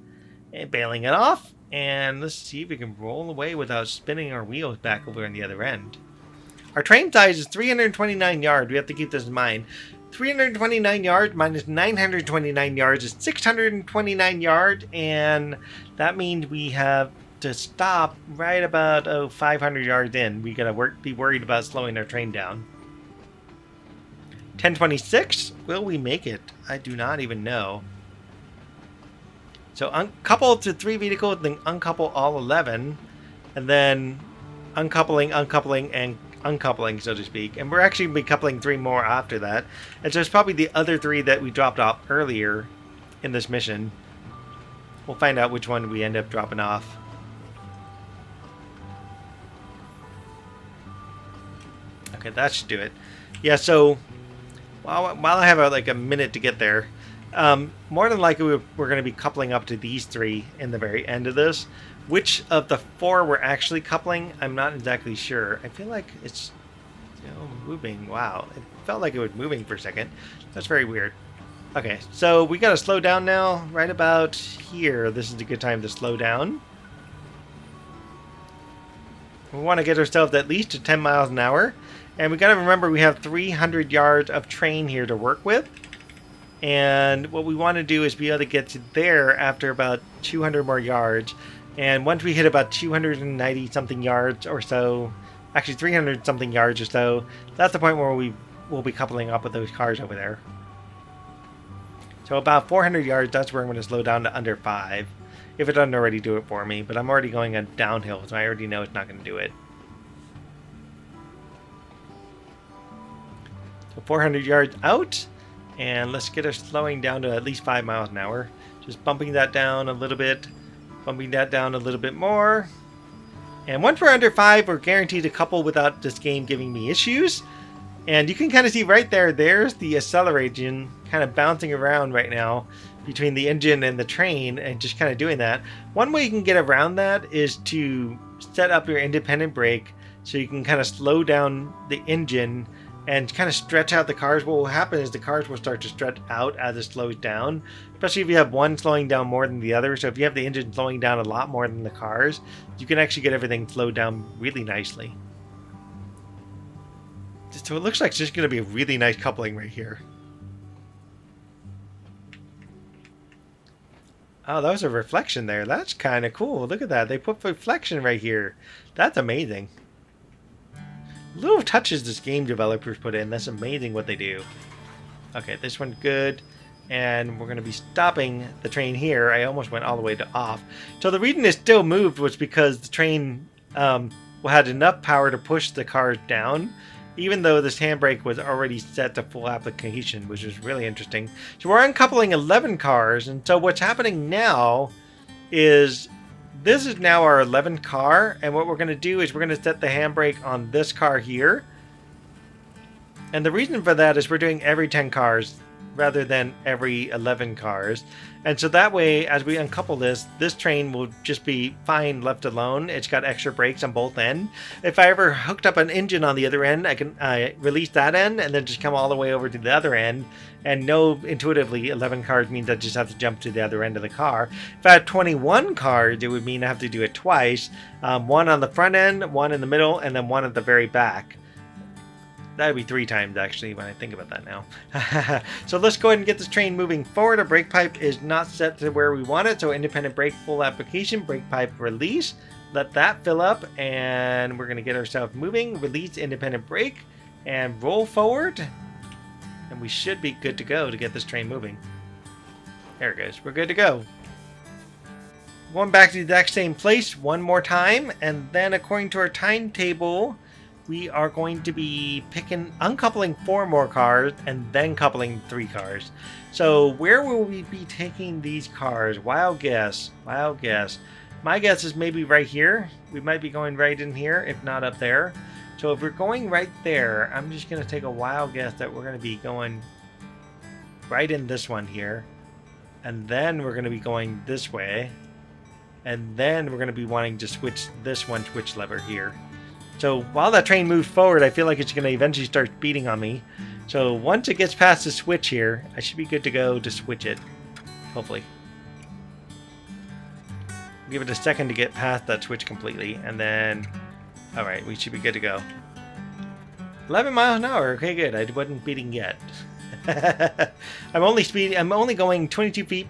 and bailing it off. And let's see if we can roll away without spinning our wheels back over on the other end. Our train size is 329 yards. We have to keep this in mind. 329 yards minus 929 yards is 629 yards, and that means we have to stop right about 500 yards in. We gotta be worried about slowing our train down. 1026. Will we make it? I do not even know. So uncouple to 3 vehicles, then uncouple all 11, and then uncoupling, and uncoupling, so to speak. And we're actually going to be coupling 3 more after that. And so it's probably the other 3 that we dropped off earlier in this mission. We'll find out which one we end up dropping off. Okay, that should do it. Yeah, so while I have like a minute to get there, More than likely, we're going to be coupling up to these three in the very end of this. Which of the four we're actually coupling, I'm not exactly sure. I feel like it's moving. Wow, it felt like it was moving for a second. That's very weird. Okay, so we got to slow down now. Right about here, this is a good time to slow down. We want to get ourselves at least to 10 miles an hour. And we got to remember we have 300 yards of train here to work with. And what we want to do is be able to get to there after about 200 more yards. And once we hit about 290 something yards or so, actually 300 something yards or so, that's the point where we will be coupling up with those cars over there. So about 400 yards, that's where I'm going to slow down to under 5. If it doesn't already do it for me, but I'm already going on downhill, so I already know it's not going to do it. So 400 yards out, and let's get us slowing down to at least 5 miles an hour. Just bumping that down a little bit, bumping that down a little bit more. And once we're under 5, we're guaranteed to couple without this game giving me issues. And you can kind of see right there, there's the acceleration kind of bouncing around right now between the engine and the train and just kind of doing that. One way you can get around that is to set up your independent brake so you can kind of slow down the engine and kind of stretch out the cars. What will happen is the cars will start to stretch out as it slows down, especially if you have one slowing down more than the other. So if you have the engine slowing down a lot more than the cars, you can actually get everything slowed down really nicely. So it looks like it's just going to be a really nice coupling right here. Oh, that was a reflection there. That's kind of cool. Look at that. They put reflection right here. That's amazing. Little touches this game developers put in. That's amazing what they do. Okay, this one's good. And we're going to be stopping the train here. I almost went all the way to off. So the reason it still moved was because the train had enough power to push the cars down, even though this handbrake was already set to full application, which is really interesting. So we're uncoupling 11 cars, and so what's happening now is this is now our 11th car, and what we're going to do is we're going to set the handbrake on this car here. And the reason for that is we're doing every 10 cars rather than every 11 cars. And so that way, as we uncouple this train will just be fine left alone. It's got extra brakes on both ends. If I ever hooked up an engine on the other end, I can release that end and then just come all the way over to the other end. And know intuitively 11 cars means I just have to jump to the other end of the car. If I had 21 cars, it would mean I have to do it twice. One on the front end, one in the middle, and then one at the very back. That would be 3 times, actually, when I think about that now. So let's go ahead and get this train moving forward. Our brake pipe is not set to where we want it, so independent brake full application, brake pipe release. Let that fill up, and we're going to get ourselves moving. Release independent brake, and roll forward. And we should be good to go to get this train moving. There it goes. We're good to go. Going back to the exact same place one more time, and then according to our timetable, we are going to be uncoupling 4 more cars and then coupling 3 cars. So where will we be taking these cars? Wild guess. Wild guess. My guess is maybe right here. We might be going right in here, if not up there. So if we're going right there, I'm just going to take a wild guess that we're going to be going right in this one here. And then we're going to be going this way. And then we're going to be wanting to switch this one switch lever here. So while that train moves forward, I feel like it's going to eventually start beating on me. So once it gets past the switch here, I should be good to go to switch it. Hopefully. Give it a second to get past that switch completely. And then, alright, we should be good to go. 11 miles an hour. Okay, good. I wasn't beating yet. I'm only going 22 feet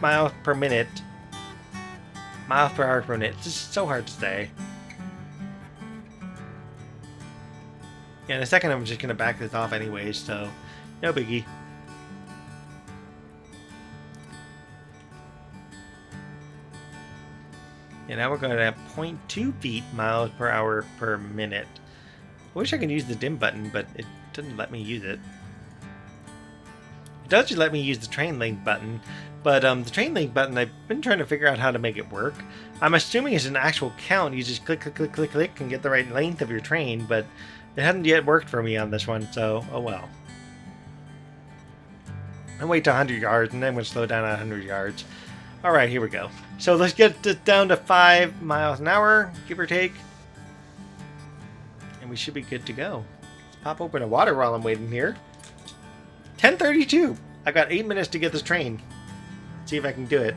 miles per minute. Miles per hour per minute. It's just so hard to say. Yeah, in a second I'm just going to back this off anyways, so no biggie. And now we're going to have 0.2 feet miles per hour per minute. I wish I could use the dim button, but it doesn't let me use it. It does let me use the train link button, but the train link button, I've been trying to figure out how to make it work. I'm assuming it's an actual count. You just click, click, click, click, click, and get the right length of your train, but it hasn't yet worked for me on this one, so oh well. And wait to 100 yards, and then we'll slow down at 100 yards. All right, here we go. So let's get this down to 5 miles an hour, give or take. And we should be good to go. Let's pop open a water while I'm waiting here. 10:32. I've got 8 minutes to get this train. See if I can do it.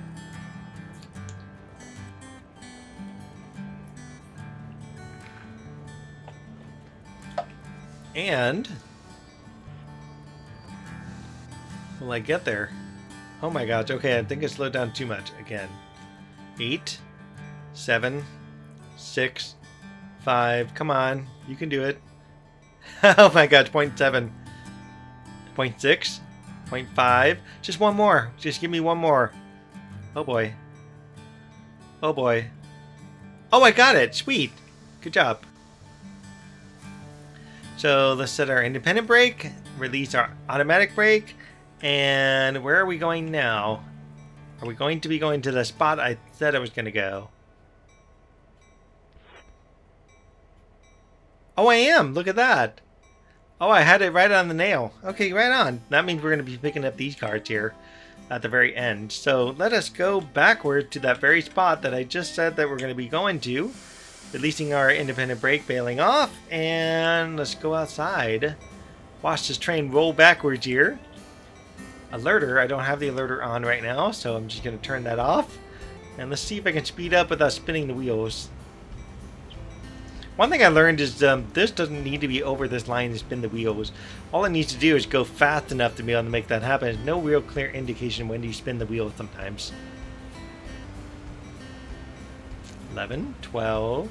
And will I get there? Oh my gosh, okay, I think I slowed down too much again. 8, 7, 6, 5, come on, you can do it. Oh my gosh, 0.7, 0.6, 0.5, just one more, just give me one more. Oh boy. Oh boy. Oh, I got it, sweet, good job. So let's set our independent brake, release our automatic brake, and where are we going now? Are we going to be going to the spot I said I was going to go? Oh, I am! Look at that! Oh, I had it right on the nail. Okay, right on. That means we're going to be picking up these cards here at the very end. So let us go backward to that very spot that I just said that we're going to be going to. Releasing our independent brake, bailing off, and let's go outside. Watch this train roll backwards here. Alerter, I don't have the alerter on right now, so I'm just going to turn that off. And let's see if I can speed up without spinning the wheels. One thing I learned is this doesn't need to be over this line to spin the wheels. All it needs to do is go fast enough to be able to make that happen. There's no real clear indication when you spin the wheel sometimes. 11, 12,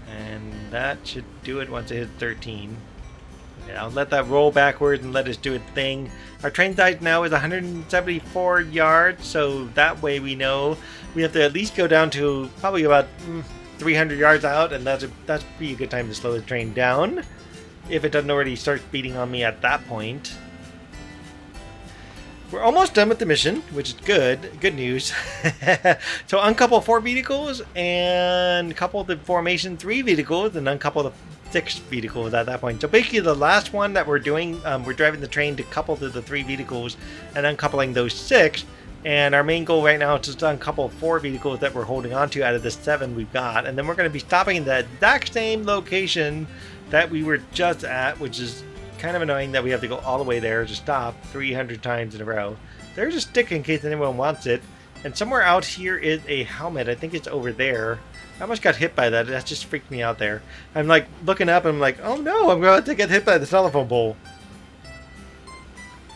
and that should do it once it hits 13. Okay, I'll let that roll backwards and let us do its thing. Our train size now is 174 yards, so that way we know we have to at least go down to probably about 300 yards out, and that's pretty a good time to slow the train down if it doesn't already start speeding on me at that point. We're almost done with the mission, which is good news. So uncouple 4 vehicles and couple the formation 3 vehicles and uncouple the 6 vehicles at that point. So basically the last one that we're doing, we're driving the train to couple to the 3 vehicles and uncoupling those 6. And our main goal right now is just to uncouple 4 vehicles that we're holding on to out of the 7 we've got. And then we're going to be stopping in the exact same location that we were just at, which is kind of annoying that we have to go all the way there to stop 300 times in a row. There's a stick in case anyone wants it. And somewhere out here is a helmet. I think it's over there. I almost got hit by that. That just freaked me out there. I'm like looking up and I'm like, oh no, I'm going to get hit by the telephone pole.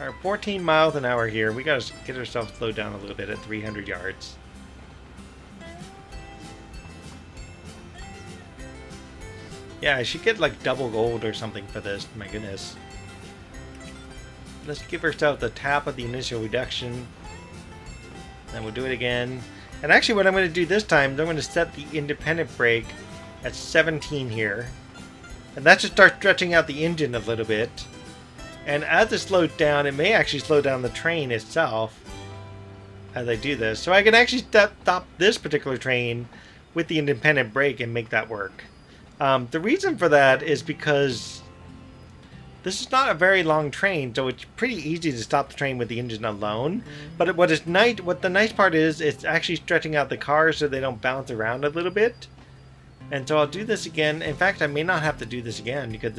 Alright, 14 miles an hour here. We gotta get ourselves slowed down a little bit at 300 yards. Yeah, I should get like double gold or something for this. My goodness. Let's give ourselves a tap of the initial reduction. Then we'll do it again. And actually what I'm going to do this time is I'm going to set the independent brake at 17 here. And that should start stretching out the engine a little bit. And as it slows down, it may actually slow down the train itself as I do this. So I can actually stop this particular train with the independent brake and make that work. The reason for that is because this is not a very long train, so it's pretty easy to stop the train with the engine alone. But what the nice part is, it's actually stretching out the cars so they don't bounce around a little bit. And so I'll do this again. In fact, I may not have to do this again because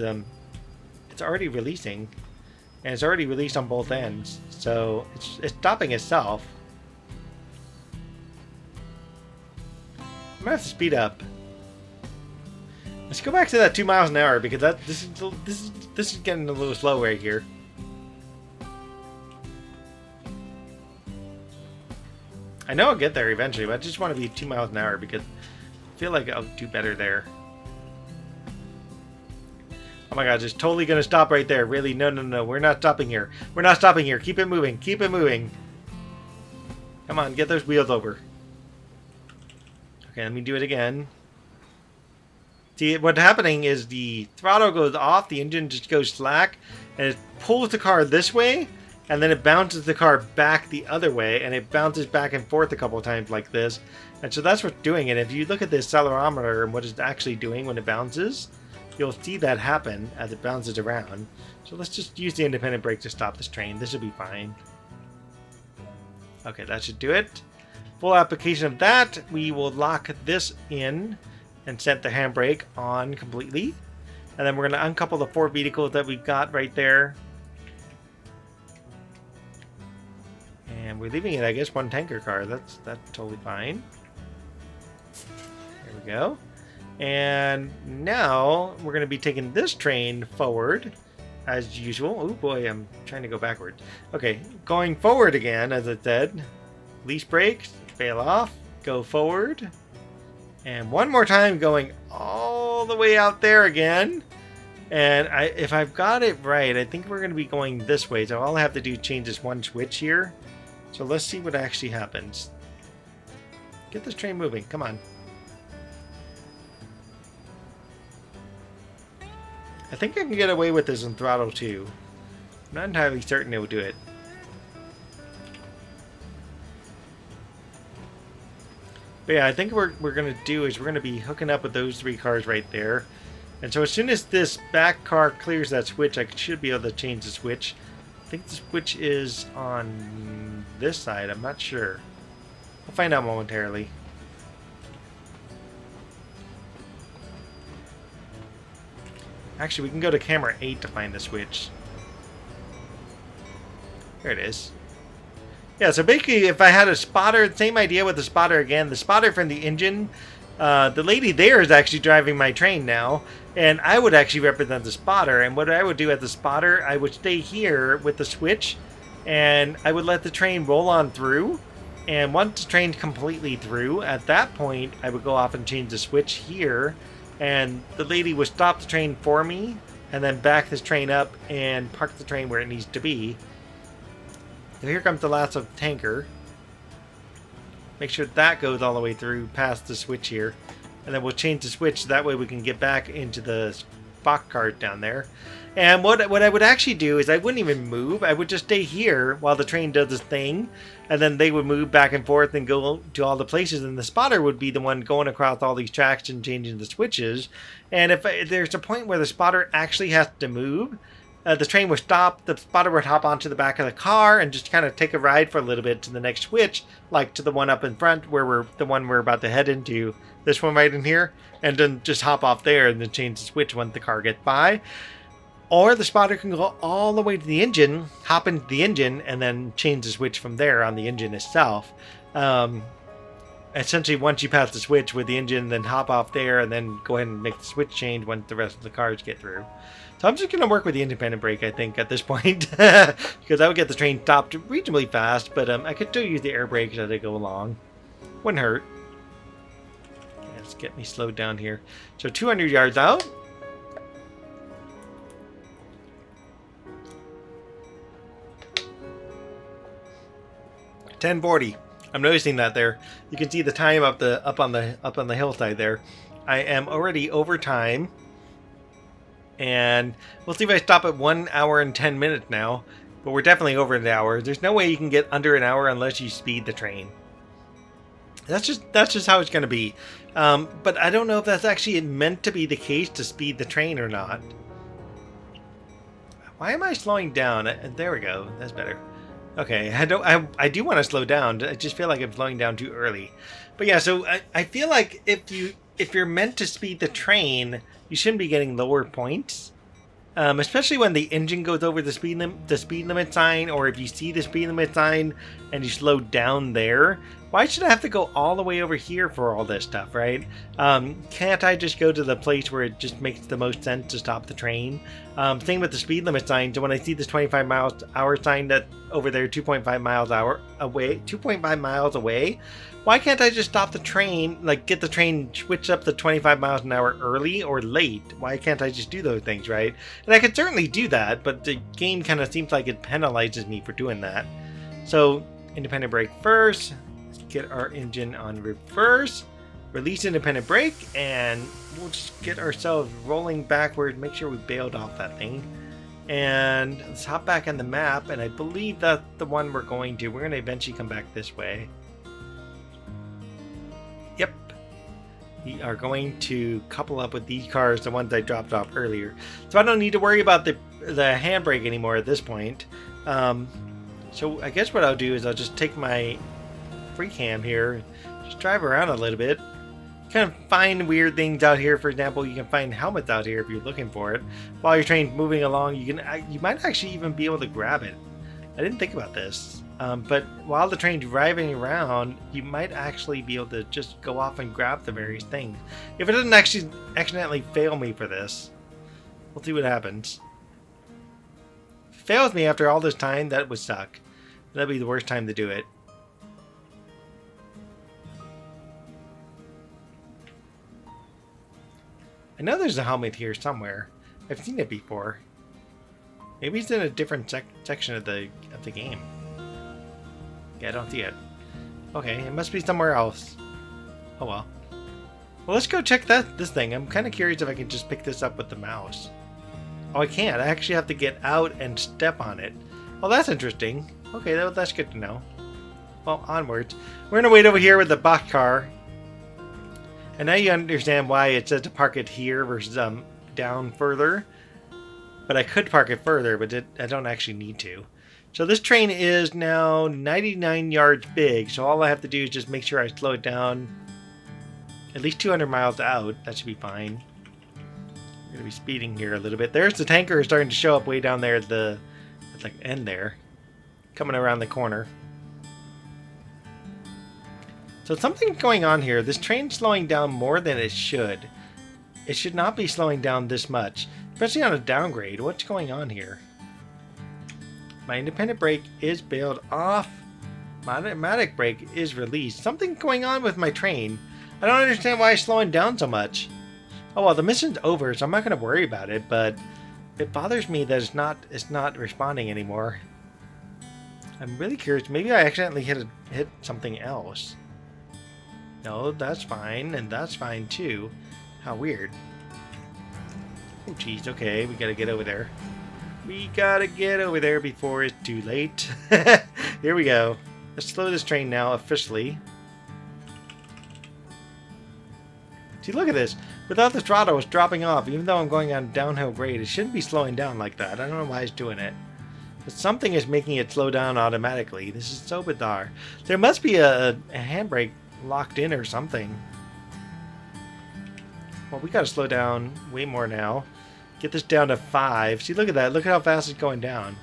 it's already releasing. And it's already released on both ends. So it's stopping itself. I'm going to have to speed up. Let's go back to that 2 miles an hour because this is getting a little slow right here. I know I'll get there eventually, but I just want to be 2 miles an hour because I feel like I'll do better there. Oh my god, it's totally going to stop right there. Really? No. We're not stopping here. We're not stopping here. Keep it moving. Keep it moving. Come on, get those wheels over. Okay, let me do it again. See, what's happening is the throttle goes off, the engine just goes slack, and it pulls the car this way, and then it bounces the car back the other way, and it bounces back and forth a couple of times like this. And so that's what's doing it. If you look at the accelerometer and what it's actually doing when it bounces, you'll see that happen as it bounces around. So let's just use the independent brake to stop this train. This will be fine. Okay, that should do it. Full application of that, we will lock this in and set the handbrake on completely. And then we're going to uncouple the 4 vehicles that we've got right there. And we're leaving it, I guess, 1 tanker car. That's totally fine. There we go. And now we're going to be taking this train forward as usual. Oh boy, I'm trying to go backwards. Okay, going forward again, as I said. Lease brakes, fail off, go forward. And one more time going all the way out there again. And if I've got it right, I think we're going to be going this way. So all I have to do is change this one switch here. So let's see what actually happens. Get this train moving. Come on. I think I can get away with this in throttle 2. I'm not entirely certain it will do it. But yeah, I think what we're going to do is we're going to be hooking up with those 3 cars right there. And so as soon as this back car clears that switch, I should be able to change the switch. I think the switch is on this side. I'm not sure. We'll find out momentarily. Actually, we can go to camera 8 to find the switch. There it is. Yeah, so basically, if I had a spotter, same idea with the spotter again. The spotter from the engine, the lady there is actually driving my train now, and I would actually represent the spotter. And what I would do at the spotter, I would stay here with the switch, and I would let the train roll on through. And once the train's completely through, at that point, I would go off and change the switch here, and the lady would stop the train for me, and then back this train up and park the train where it needs to be. So here comes the last of the tanker. Make sure that goes all the way through past the switch here. And then we'll change the switch, that way we can get back into the box cart down there. And what I would actually do is I wouldn't even move. I would just stay here while the train does its thing. And then they would move back and forth and go to all the places. And the spotter would be the one going across all these tracks and changing the switches. And if there's a point where the spotter actually has to move, the train would stop, the spotter would hop onto the back of the car and just kind of take a ride for a little bit to the next switch, like to the one up in front where we're about to head into, this one right in here, and then just hop off there and then change the switch once the car gets by. Or the spotter can go all the way to the engine, hop into the engine, and then change the switch from there on the engine itself. Essentially, once you pass the switch with the engine, then hop off there and then go ahead and make the switch change once the rest of the cars get through. So I'm just going to work with the independent brake, I think, at this point. Because I would get the train stopped reasonably fast, but I could still use the air brakes as I go along. Wouldn't hurt. Let's get me slowed down here. So 200 yards out. $10.40. I'm noticing that there. You can see the time up on the hillside there. I am already over time. And we'll see if I stop at 1 hour and 10 minutes now. But we're definitely over an hour. There's no way you can get under an hour unless you speed the train. That's just how it's going to be. But I don't know if that's actually meant to be the case to speed the train or not. Why am I slowing down? There we go. That's better. Okay, I do want to slow down. I just feel like I'm slowing down too early. But yeah, so I feel like if you're meant to speed the train, you shouldn't be getting lower points. Especially when the engine goes over the speed limit sign, or if you see the speed limit sign and you slow down there. Why should I have to go all the way over here for all this stuff, right? Can't I just go to the place where it just makes the most sense to stop the train? Same with the speed limit sign. So when I see this 25 miles an hour sign that over there, 2.5 miles away, why can't I just stop the train, like get the train switched up to 25 miles an hour early or late? Why can't I just do those things, right? And I could certainly do that, but the game kind of seems like it penalizes me for doing that. So independent brake first. Get our engine on reverse, release independent brake, and we'll just get ourselves rolling backward, make sure we bailed off that thing. And let's hop back on the map, and I believe that's the one we're going to. We're going to eventually come back this way. Yep. We are going to couple up with these cars, the ones I dropped off earlier. So I don't need to worry about the handbrake anymore at this point. So I guess what I'll do is I'll just take my free cam here, just drive around a little bit, kind of find weird things out here. For example, you can find helmets out here if you're looking for it. While your train's moving along, you might actually even be able to grab it. I didn't think about this, but while the train's driving around, you might actually be able to just go off and grab the various things. If it doesn't actually accidentally fail me for this, we'll see what happens. If it fails me after all this time, that would suck. That'd be the worst time to do it. I know there's a helmet here somewhere. I've seen it before. Maybe it's in a different section of the game. Yeah, I don't see it. Okay, it must be somewhere else. Oh well. Well, let's go check this thing. I'm kind of curious if I can just pick this up with the mouse. Oh, I can't. I actually have to get out and step on it. Oh, that's interesting. Okay, that's good to know. Well, onwards. We're gonna wait over here with the boxcar. And now you understand why it says to park it here versus down further. But I could park it further, but I don't actually need to. So this train is now 99 yards big. So all I have to do is just make sure I slow it down at least 200 miles out. That should be fine. We're going to be speeding here a little bit. There's the tanker starting to show up way down there at the end there. Coming around the corner. So something's going on here. This train's slowing down more than it should. It should not be slowing down this much, especially on a downgrade. What's going on here? My independent brake is bailed off. My automatic brake is released. Something's going on with my train. I don't understand why it's slowing down so much. Oh well, the mission's over, so I'm not going to worry about it, but it bothers me that it's not responding anymore. I'm really curious. Maybe I accidentally hit something else. No, that's fine, and that's fine too. How weird. Oh jeez, okay, we gotta get over there. We gotta get over there before it's too late. Here we go. Let's slow this train now, officially. See, look at this. Without the throttle, it's dropping off. Even though I'm going on downhill grade, it shouldn't be slowing down like that. I don't know why it's doing it. But something is making it slow down automatically. This is so bizarre. There must be a handbrake locked in or something. Well, we gotta slow down way more now. Get this down to 5. See, look at that. Look at how fast it's going down.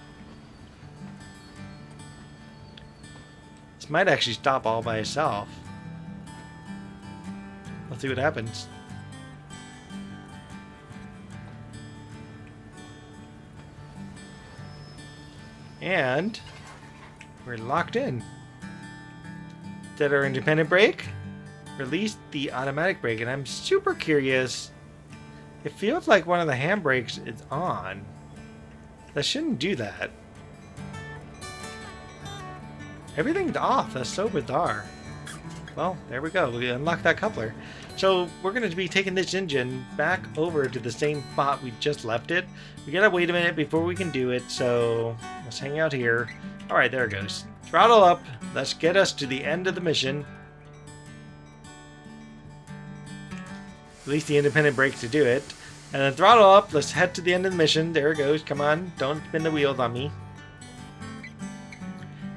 This might actually stop all by itself. Let's see what happens. And we're locked in. Set our independent brake. Release the automatic brake. And I'm super curious. It feels like one of the handbrakes is on. That shouldn't do that. Everything's off. That's so bizarre. Well, there we go. We unlocked that coupler. So we're going to be taking this engine back over to the same spot we just left it. We gotta wait a minute before we can do it, so let's hang out here. Alright, there it goes. Throttle up. Let's get us to the end of the mission. Release the independent brake to do it. And then throttle up. Let's head to the end of the mission. There it goes. Come on. Don't spin the wheels on me.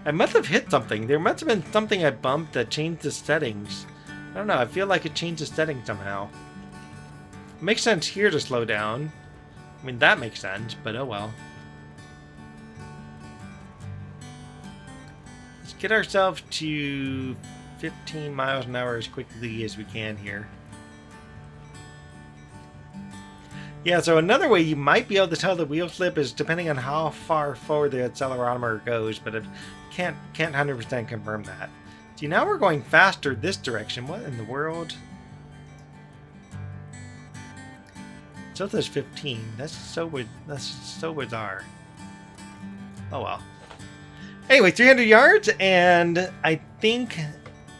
I must have hit something. There must have been something I bumped that changed the settings. I don't know. I feel like it changed the settings somehow. It makes sense here to slow down. I mean, that makes sense, but oh well. Let's get ourselves to 15 miles an hour as quickly as we can here. Yeah, so another way you might be able to tell the wheel slip is depending on how far forward the accelerometer goes, but I can't 100% confirm that. See, now we're going faster this direction. What in the world? So there's 15. That's so bizarre. Oh well. Anyway, 300 yards, and I think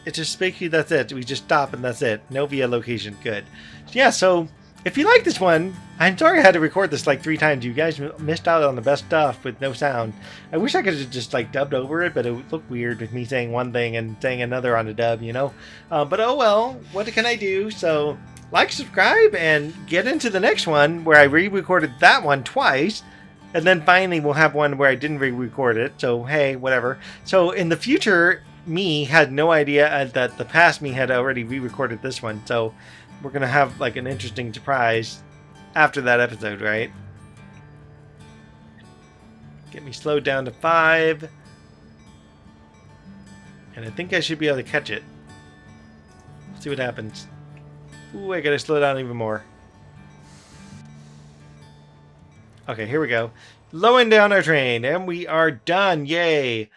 it's just basically that's it. We just stop and that's it. No via location. Good. Yeah, so if you like this one, I'm sorry I had to record this like 3 times. You guys missed out on the best stuff with no sound. I wish I could have just like dubbed over it, but it would look weird with me saying one thing and saying another on the dub, you know? But oh well, what can I do? So like, subscribe, and get into the next one where I re-recorded that one twice. And then finally we'll have one where I didn't re-record it. So hey, whatever. So in the future, me had no idea that the past me had already re-recorded this one. So we're going to have like an interesting surprise after that episode, right? Get me slowed down to 5. And I think I should be able to catch it. See what happens. Ooh, I gotta slow down even more. Okay, here we go. Slowing down our train, and we are done. Yay!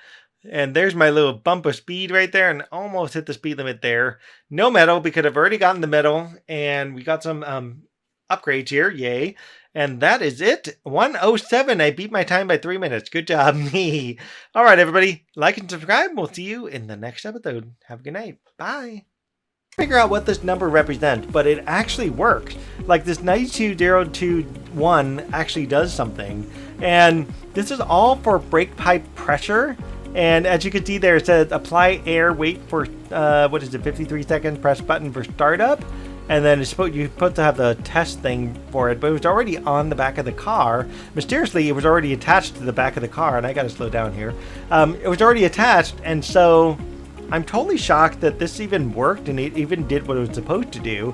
And there's my little bump of speed right there, and almost hit the speed limit there. No medal, because I've already gotten the medal, and we got some upgrades here. Yay! And that is it. 1:07. I beat my time by 3 minutes. Good job, me. All right, everybody. Like and subscribe. We'll see you in the next episode. Have a good night. Bye. Figure out what this number represents, but it actually works. Like this 92021 actually does something. And this is all for brake pipe pressure. And as you can see there, it says apply air, wait for, 53 seconds, press button for startup. And then you're supposed to have the test thing for it, but it was already on the back of the car. Mysteriously, it was already attached to the back of the car, and I gotta slow down here. It was already attached, and so I'm totally shocked that this even worked and it even did what it was supposed to do.